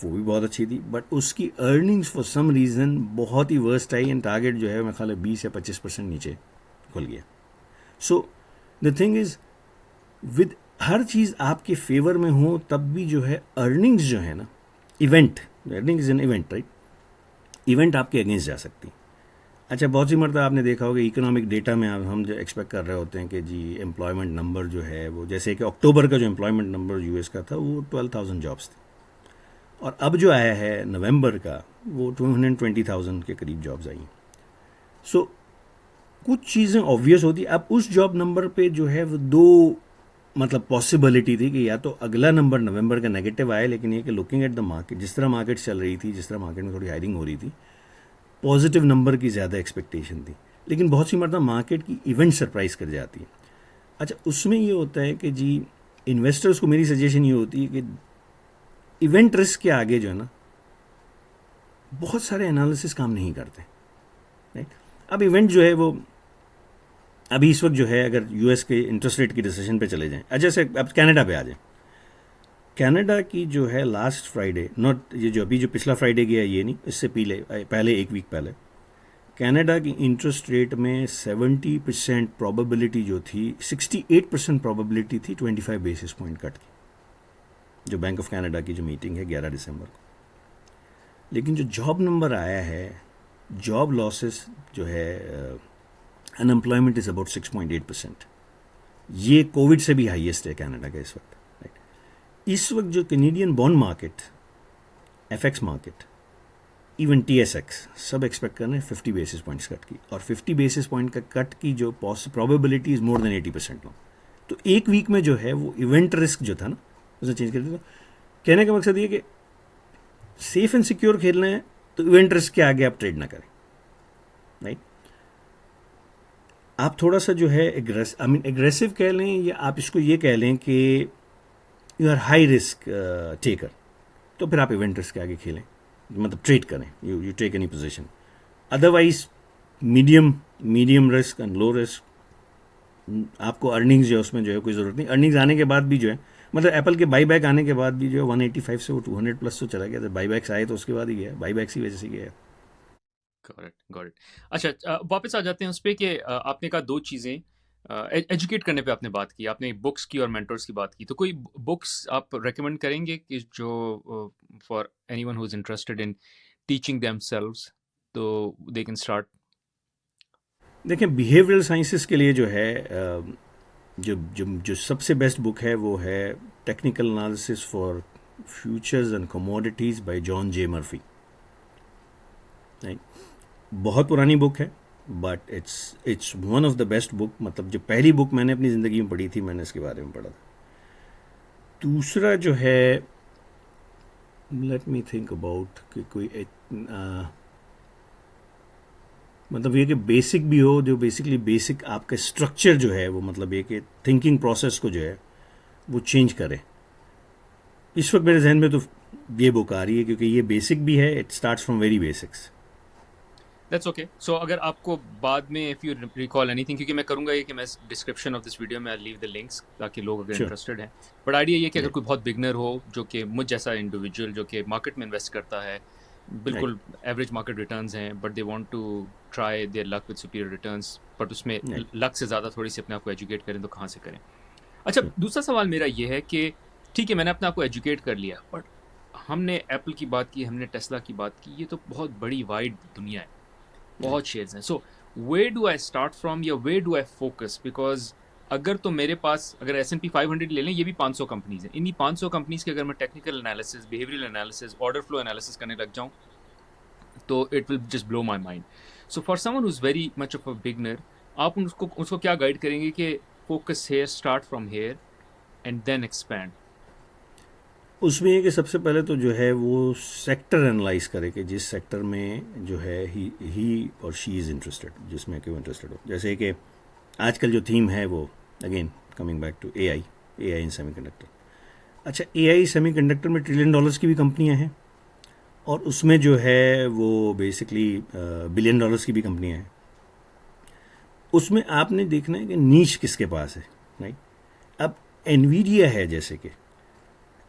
Speaker 2: वो भी बहुत अच्छी थी, बट उसकी अर्निंग्स फॉर सम रीज़न बहुत ही वर्स्ट आई, एंड टारगेट जो है मैं ख्याल 20 या 25% नीचे खुल गया। So the thing is with हर चीज़ आपके फेवर में हो तब भी जो है अर्निंग्स जो है ना, event, earning is an event right, event आपके अगेंस्ट जा सकती। अच्छा, बहुत सी मरतबा आपने देखा होगा इकोनॉमिक डेटा में हम जो एक्सपेक्ट कर रहे होते हैं कि जी एम्प्लॉयमेंट नंबर जो है वो, जैसे कि अक्टूबर का जो एम्प्लॉयमेंट नंबर यूएस का था वो 12,000 जॉब्स थे, और अब जो आया है नवंबर का वो 220,000 के करीब जॉब्स आई हैं। सो कुछ चीज़ें ऑब्वियस होती, अब उस जॉब नंबर पे जो है वो दो मतलब पॉसिबिलिटी थी कि या तो अगला नंबर नवंबर का नेगेटिव आए, लेकिन ये कि लुकिंग एट द मार्केट, जिस तरह मार्केट चल रही थी, जिस तरह मार्केट में थोड़ी हायरिंग हो रही थी, पॉजिटिव नंबर की ज़्यादा एक्सपेक्टेशन थी। लेकिन बहुत सी मरतबा मार्केट की इवेंट सरप्राइज कर जाती है। अच्छा, उसमें ये होता है कि जी इन्वेस्टर्स को मेरी सजेशन ये होती है कि इवेंट रिस्क के आगे जो है ना बहुत सारे एनालिसिस काम नहीं करते, राइट। अब इवेंट जो है वो अभी इस वक्त जो है, अगर यूएस के इंटरेस्ट रेट की डिसीजन पे चले जाएं, जैसे अब कनाडा पे आ जाएं, कनाडा की जो है लास्ट फ्राइडे, नॉट ये जो अभी जो पिछला फ्राइडे गया ये नहीं, इससे पहले एक वीक पहले कनाडा की इंटरेस्ट रेट में 70% प्रोबेबिलिटी जो थी, 68% प्रोबेबिलिटी थी 25 बेसिस पॉइंट कट की, जो बैंक ऑफ कनाडा की जो मीटिंग है 11 दिसंबर को। लेकिन जो जॉब नंबर आया है, जॉब लॉसेस जो है, अनएम्प्लॉयमेंट इज अबाउट 6.8%, ये कोविड से भी हाईएस्ट है कनाडा का इस वक्त, राइट। इस वक्त जो Canadian bond market, FX market, even TSX सब एक्सपेक्ट कर रहे हैं 50 बेसिस पॉइंट्स कट की, और 50 बेसिस पॉइंट का कट की जो प्रोबेबिलिटी इज मोर देन 80% लो। तो एक वीक में जो है वो इवेंट रिस्क जो था ना उसने चेंज कर दिया। तो कहने का मकसद ये कि सेफ एंड सिक्योर खेलना है तो इवेंट रिस्क के आगे आप ट्रेड ना करें, राइट। आप थोड़ा सा जो है एग्रेसिव कह लें, या आप इसको ये कह लें कि you are high risk taker, तो फिर आप इवेंट रिस्क के आगे खेलें, मतलब ट्रेड करें, you take any position. Otherwise medium risk and low risk, आपको अर्निंग्स जो है उसमें जो है कोई ज़रूरत नहीं। अर्निंग्स आने के बाद भी जो है, मतलब एप्पल के बाईबैक आने के बाद भी जो है 185 से वो 200 प्लस तो चला गया था, बाईबैक्स आए तो उसके बाद ही गया, बाईबैक्स की वजह से गया।
Speaker 1: Correct, got it. अच्छा, वापस आ जाते हैं उस पर कि आपने कहा दो चीज़ें, एजुकेट करने पे आपने बात की, आपने बुक्स की और मेंटर्स की बात की, तो कोई बुक्स आप रेकमेंड करेंगे कि जो for anyone who is interested in teaching themselves, तो दे कैन स्टार्ट?
Speaker 2: देखें, बिहेवियरल साइंसेस के लिए जो है जो जो जो सबसे बेस्ट बुक है वो है technical analysis for futures and commodities bye John J Murphy, right. बहुत पुरानी बुक है, but it's one of the best book. मतलब जो पहली बुक मैंने अपनी ज़िंदगी में पढ़ी थी, मैंने इसके बारे में पढ़ा था। दूसरा जो है, लेट मी थिंक अबाउट कि कोई मतलब ये कि बेसिक भी हो, जो बेसिकली बेसिक आपका स्ट्रक्चर जो है वो, मतलब ये कि थिंकिंग प्रोसेस को जो है वो चेंज करे। इस वक्त मेरे जहन में तो ये बुक आ रही है, क्योंकि ये बेसिक भी है, it starts from very basics.
Speaker 1: That's okay. So अगर आपको बाद में इफ़ यू रिकॉल एनीथिंग, क्योंकि मैं करूँगा ये कि मैं डिस्क्रिप्शन ऑफ दिस वीडियो में आई लीव द लिंक्स, ताकि लोग अगर इंटरेस्टेड हैं, बट आइडिया ये कि अगर कोई बहुत बिगनर हो, जो कि मुझ जैसा इंडिविजुअल जो कि मार्केट में इन्वेस्ट करता है, बिल्कुल एवरेज मार्केट रिटर्न्स हैं, but they want to try there luck with superior returns, but उसमें लक से ज़्यादा थोड़ी सी अपने आप को एजुकेट करें, तो कहाँ से करें? अच्छा, दूसरा सवाल मेरा ये है कि ठीक है, मैंने अपने आप को एजुकेट कर लिया, बट हमने एप्पल की बात की, हमने टेस्ला की बात की, ये तो बहुत बड़ी वाइड दुनिया है, बहुत शेयर्स हैं। So where do I start from, या where do I focus? Because अगर तो मेरे पास, अगर S&P 500 ले लें, ये भी 500 कंपनीज हैं, इन्हीं 500 कंपनीज के अगर मैं technical analysis, behavioural analysis, order flow analysis करने लग जाऊँ, तो it will just blow my mind. So for someone who is very much of a beginner, आप उसको क्या गाइड करेंगे कि focus here, start from here and then expand?
Speaker 2: उसमें ये कि सबसे पहले तो जो है वो सेक्टर एनालाइज करे कि जिस सेक्टर में जो है ही और शी इज़ इंटरेस्टेड, जिसमें कि वो इंटरेस्टेड हो। जैसे कि आजकल जो थीम है वो, again coming back to AI in semiconductor. अच्छा, AI सेमीकंडक्टर में $1 ट्रिलियन की भी कंपनियां हैं, और उसमें जो है वो बेसिकली $1 बिलियन की भी कंपनियां हैं। उसमें आपने देखना है कि नीश किसके पास है, राइट। अब एनवीडिया है, जैसे कि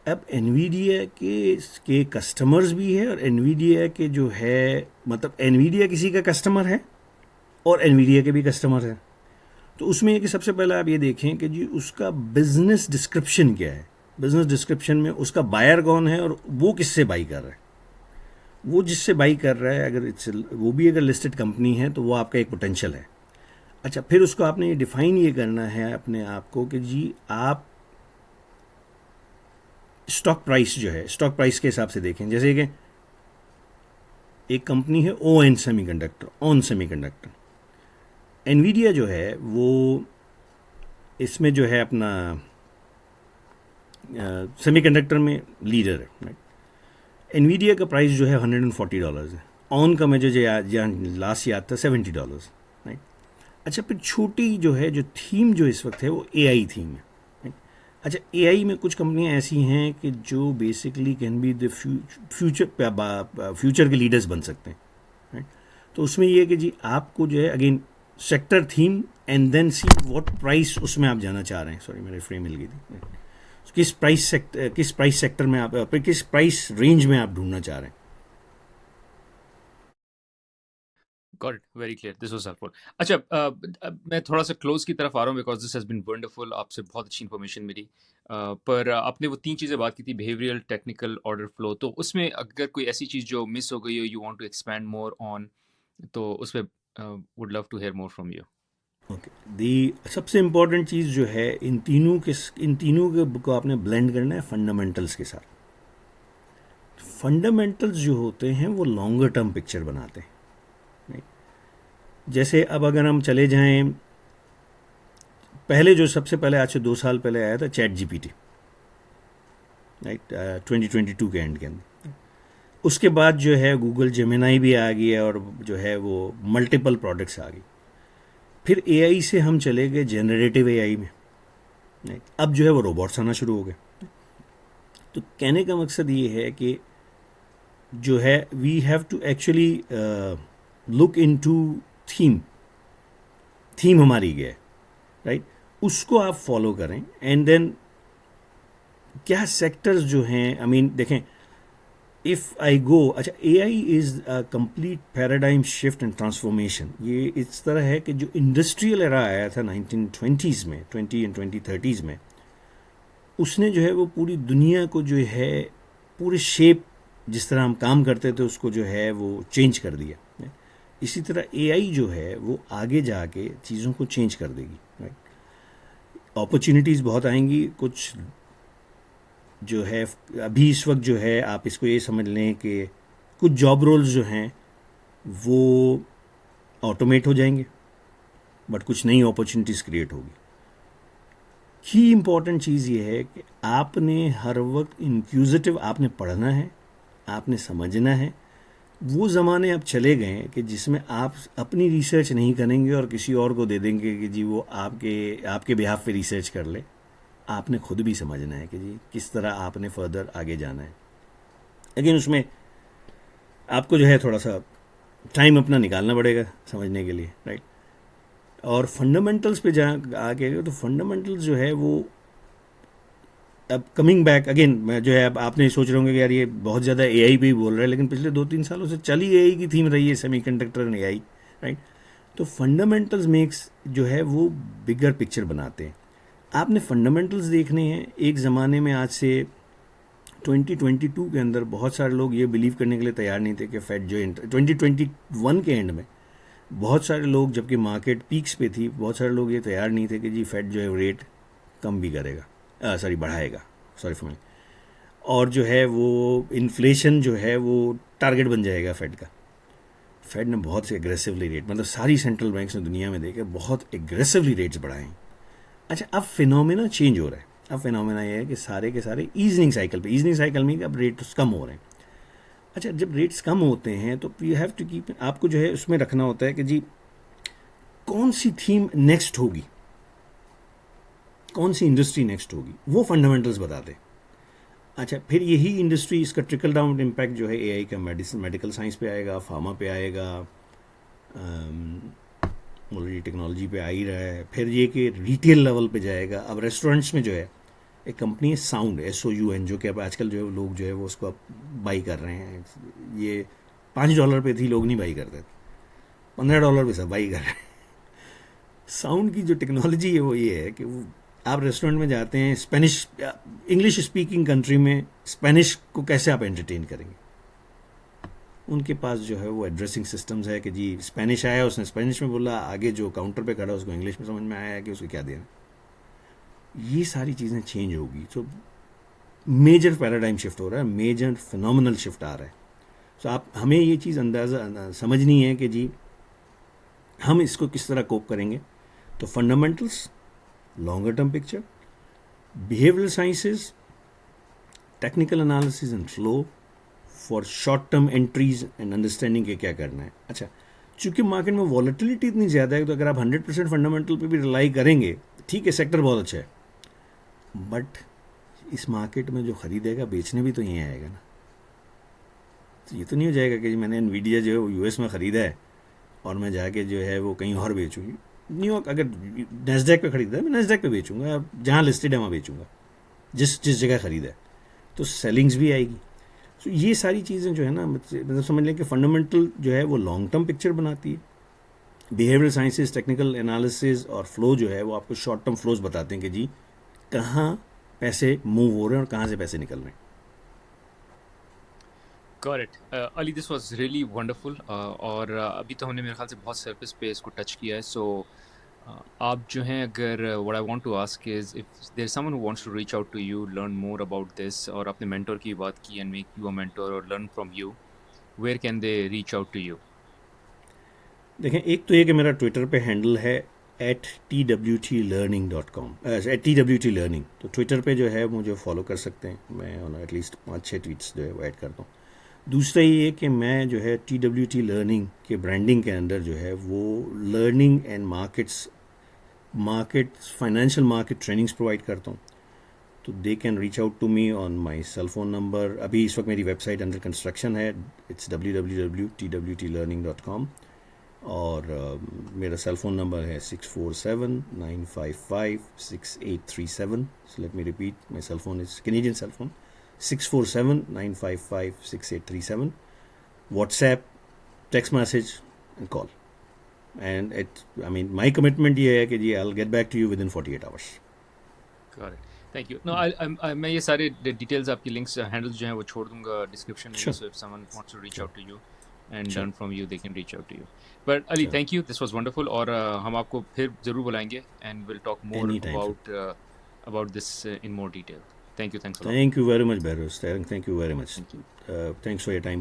Speaker 2: अब एनवीडिया के कस्टमर्स भी है, और एनवीडिया के जो है, मतलब एनवीडिया किसी का कस्टमर है और एनवीडिया के भी कस्टमर है। तो उसमें ये कि सबसे पहले आप ये देखें कि जी उसका बिजनेस डिस्क्रिप्शन क्या है, बिजनेस डिस्क्रिप्शन में उसका बायर कौन है और वो किससे बाई कर रहा है। वो जिससे बाई कर रहा है अगर वो भी अगर लिस्टेड कंपनी है तो वो आपका एक पोटेंशियल है। अच्छा, फिर उसको आपने ये डिफाइन ये करना है अपने आप को कि जी आप स्टॉक प्राइस जो है, स्टॉक प्राइस के हिसाब से देखें। जैसे कि एक कंपनी है O N semiconductor, on semiconductor, Nvidia जो है वो इसमें जो है अपना सेमीकंडक्टर में लीडर है, राइट। एनवीडिया का प्राइस जो है $140 है, ऑन का मुझे जो लास्ट याद था $70, राइट। अच्छा, फिर छोटी जो है जो थीम जो इस वक्त है वो एआई थीम है, राइट। अच्छा, एआई में कुछ कंपनियां ऐसी हैं कि जो basically can be the future के लीडर्स बन सकते हैं, राइट। तो उसमें ये है कि जी आपको जो है again sector theme and then see what price उसमें आप जाना चाह रहे हैं। सॉरी, मेरे फ्रेम मिल गई थी। किस प्राइस सेक्टर में आप किस प्राइस रेंज में आप ढूंढना चाह रहे हैं।
Speaker 1: Got it, very clear, this was helpful. अच्छा, मैं थोड़ा सा क्लोज की तरफ आ रहा हूँ because this has been wonderful, आपसे बहुत अच्छी इन्फॉर्मेशन मिली। पर आपने वो 3 चीज़ें बात की थी, बिहेवियरल, टेक्निकल, ऑर्डर फ्लो, तो उसमें अगर कोई ऐसी चीज़ जो मिस हो गई हो, you want to expand more on, तो उस पे would love to hear more from you.
Speaker 2: Okay, the सबसे इम्पॉर्टेंट चीज़ जो है इन तीनों को आपने ब्लेंड करना है फंडामेंटल्स के साथ। फंडामेंटल्स जो होते हैं वो लॉन्गर टर्म पिक्चर बनाते हैं, राइट। जैसे अब अगर हम चले जाएं, पहले जो सबसे पहले आज से 2 साल पहले आया था चैट जीपीटी, राइट, 2022 के एंड के अंदर। उसके बाद जो है गूगल जेमिनाई भी आ गई है और जो है वो मल्टीपल प्रोडक्ट्स आ गई। फिर एआई से हम चले गए जनरेटिव एआई में, राइट। अब जो है वो रोबोट्स आना शुरू हो गए। तो कहने का मकसद ये है कि जो है we have to actually look into theme, theme हमारी क्या है, राइट। उसको आप फॉलो करें एंड देन क्या सेक्टर्स जो हैं, आई मीन देखें, इफ़ आई गो, अच्छा, AI is a complete paradigm shift and transformation. ये इस तरह है कि जो इंडस्ट्रियल एरा आया था 1920s में, 20 एंड 2030s में, उसने जो है वो पूरी दुनिया को जो है पूरे शेप जिस तरह हम काम करते थे उसको जो है वो चेंज कर दिया। इसी तरह एआई जो है वो आगे जाके चीज़ों को चेंज कर देगी, राइट। अपॉर्चुनिटीज़ बहुत आएंगी। कुछ जो है अभी इस वक्त जो है आप इसको ये समझ लें कि कुछ जॉब रोल्स जो हैं वो ऑटोमेट हो जाएंगे, बट कुछ नई अपॉर्चुनिटीज़ क्रिएट होगी। की इम्पॉर्टेंट चीज़ ये है कि आपने हर वक्त इंक्यूजिटिव, आपने पढ़ना है, आपने समझना है। वो ज़माने अब चले गए हैं कि जिसमें आप अपनी रिसर्च नहीं करेंगे और किसी और को दे देंगे कि जी वो आपके बिहाफ पे रिसर्च कर ले। आपने खुद भी समझना है कि जी किस तरह आपने फर्दर आगे जाना है। लेकिन उसमें आपको जो है थोड़ा सा टाइम अपना निकालना पड़ेगा समझने के लिए, राइट। और फंडामेंटल्स पे जहाँ आके तो फंडामेंटल्स जो है वो अब कमिंग बैक अगेन, मैं जो है अब आपने सोच रहे होंगे कि यार ये बहुत ज़्यादा एआई पे ही बोल रहा है, लेकिन पिछले 2-3 सालों से चली एआई की थीम रही है, सेमीकंडक्टर एंड एआई, राइट। तो फंडामेंटल्स मेक्स जो है वो बिगर पिक्चर बनाते हैं। आपने फंडामेंटल्स देखने हैं। एक ज़माने में आज से 2022 के अंदर बहुत सारे लोग ये बिलीव करने के लिए तैयार नहीं थे कि फेड जो 2021 के एंड में बहुत सारे लोग, जबकि मार्केट पीक्स पे थी, बहुत सारे लोग ये तैयार नहीं थे कि जी फेड जो है रेट कम भी करेगा, बढ़ाएगा, सॉरी फॉर मी, और जो है वो इन्फ्लेशन जो है वो टारगेट बन जाएगा फेड का। फेड ने बहुत से एग्रेसिवली रेट, मतलब सारी सेंट्रल बैंक्स ने दुनिया में देखे बहुत एग्रेसिवली रेट्स बढ़ाए हैं। अच्छा, अब फिनोमेना चेंज हो रहा है। अब फिनोमेना ये है कि सारे के सारे ईजनिंग साइकिल में अब रेट्स कम हो रहे हैं। अच्छा, जब रेट्स कम होते हैं तो यू हैव टू कीप, आपको जो है उसमें रखना होता है कि जी कौन सी थीम नेक्स्ट होगी, कौन सी इंडस्ट्री नेक्स्ट होगी, वो फंडामेंटल्स बताते हैं। अच्छा, फिर यही इंडस्ट्री, इसका ट्रिकल डाउन इम्पैक्ट जो है एआई का मेडिकल साइंस पे आएगा, फार्मा पे आएगा, ऑलरेडी टेक्नोलॉजी पे आ ही रहा है। फिर ये कि रिटेल लेवल पे जाएगा। अब रेस्टोरेंट्स में जो है एक कंपनी है साउंड, SOUN, जो कि अब आजकल जो है लोग जो है वो उसको अब बाई कर रहे हैं। ये $5 पे थी, लोग नहीं बाई करते थे, $15 पे सब बाई कर रहे हैं। साउंड की जो टेक्नोलॉजी है वो ये है कि वो आप रेस्टोरेंट में जाते हैं, स्पेनिश इंग्लिश स्पीकिंग कंट्री में स्पेनिश को कैसे आप एंटरटेन करेंगे? उनके पास जो है वो एड्रेसिंग सिस्टम्स है कि जी स्पेनिश आया, उसने स्पेनिश में बोला, आगे जो काउंटर पे खड़ा उसको इंग्लिश में समझ में आया कि उसको क्या देना। ये सारी चीज़ें चेंज होगी। तो मेजर पैराडाइम शिफ्ट हो रहा है, मेजर फिनोमिनल शिफ्ट आ रहा है। तो आप हमें ये चीज़ अंदाज़ा समझनी है कि जी हम इसको किस तरह कोप करेंगे। तो fundamentals, longer term picture, behavioural sciences, technical analysis and flow for short term entries and understanding के क्या करना है। अच्छा, चूंकि मार्केट में वॉलेटिलिटी इतनी ज़्यादा है तो अगर आप 100% फंडामेंटल पे भी रिलाई करेंगे, ठीक है सेक्टर बहुत अच्छा है, बट इस मार्केट में जो खरीदेगा बेचने भी तो यहीं आएगा ना। तो ये तो नहीं हो जाएगा कि मैंने एनवीडिया जो है वो यूएस में ख़रीदा है और मैं जाके जो है वो कहीं और बेचूँ। न्यूयॉर्क अगर नेस्डैक पे खरीदा है, मैं नेस्डैक पे बेचूंगा, जहाँ लिस्टेड है वहाँ बेचूंगा, जिस जगह ख़रीदा है। तो सेलिंग्स भी आएगी। तो ये सारी चीज़ें जो है ना, मतलब समझ लें कि फंडामेंटल जो है वो लॉन्ग टर्म पिक्चर बनाती है। बिहेवियरल साइंसेस, टेक्निकल एनालिसिस और फ्लो जो है वो आपको शॉर्ट टर्म फ्लोज बताते हैं कि जी कहाँ पैसे मूव हो रहे हैं और कहाँ से पैसे निकल रहे हैं।
Speaker 1: Got it Ali, this was really wonderful. और अभी तो हमने मेरे ख्याल से बहुत सरफेस पे इसको टच किया है। सो आप जो हैं, अगर what I want to ask is if there is someone who wants to reach out to you, learn more about this, और अपने मेंटर की बात की and make you a mentor और learn from you, where can they reach out to you?
Speaker 2: देखें, एक तो ये कि मेरा ट्विटर पे हैंडल है @twtlearning.com, @twtlearning। तो ट्विटर पे जो है मुझे फॉलो कर सकते हैं, मैं एटलीस्ट 5-6 ट्वीट्स जो है वो ऐड करता हूँ। दूसरा ये कि मैं जो है TWT लर्निंग के ब्रांडिंग के अंदर जो है वो learning and markets financial market trainings provide करता हूँ। तो they can reach out to me on my cell phone number. अभी इस वक्त मेरी वेबसाइट अंडर कंस्ट्रक्शन है, इट्स www.twtlearning.com। और मेरा सेल फोन नंबर है 647-955-6837। So let me repeat, my cell phone is Canadian cell phone, 647-955-6837। WhatsApp, text message and call. And my commitment ये है कि जी I'll get back to you within 48 hours.
Speaker 1: Got it. Thank you. No, मैं ये सारे details, आपकी links, handles जो हैं वो छोड़ दूंगा डिस्क्रिप्शन में भी,
Speaker 2: Sure.
Speaker 1: so if someone wants to reach
Speaker 2: Sure.
Speaker 1: out to you and
Speaker 2: Sure.
Speaker 1: learn from you, they can reach out to you. But Ali,
Speaker 2: Sure.
Speaker 1: thank you. This was wonderful. और हम आपको फिर ज़रूर बुलाएंगे and we'll talk more
Speaker 2: Anytime, sir.
Speaker 1: about this in more detail. Thank you. Thanks a lot.
Speaker 2: Thank you very much, Barros. Thank you very much.
Speaker 1: Thank you.
Speaker 2: Thanks for your time.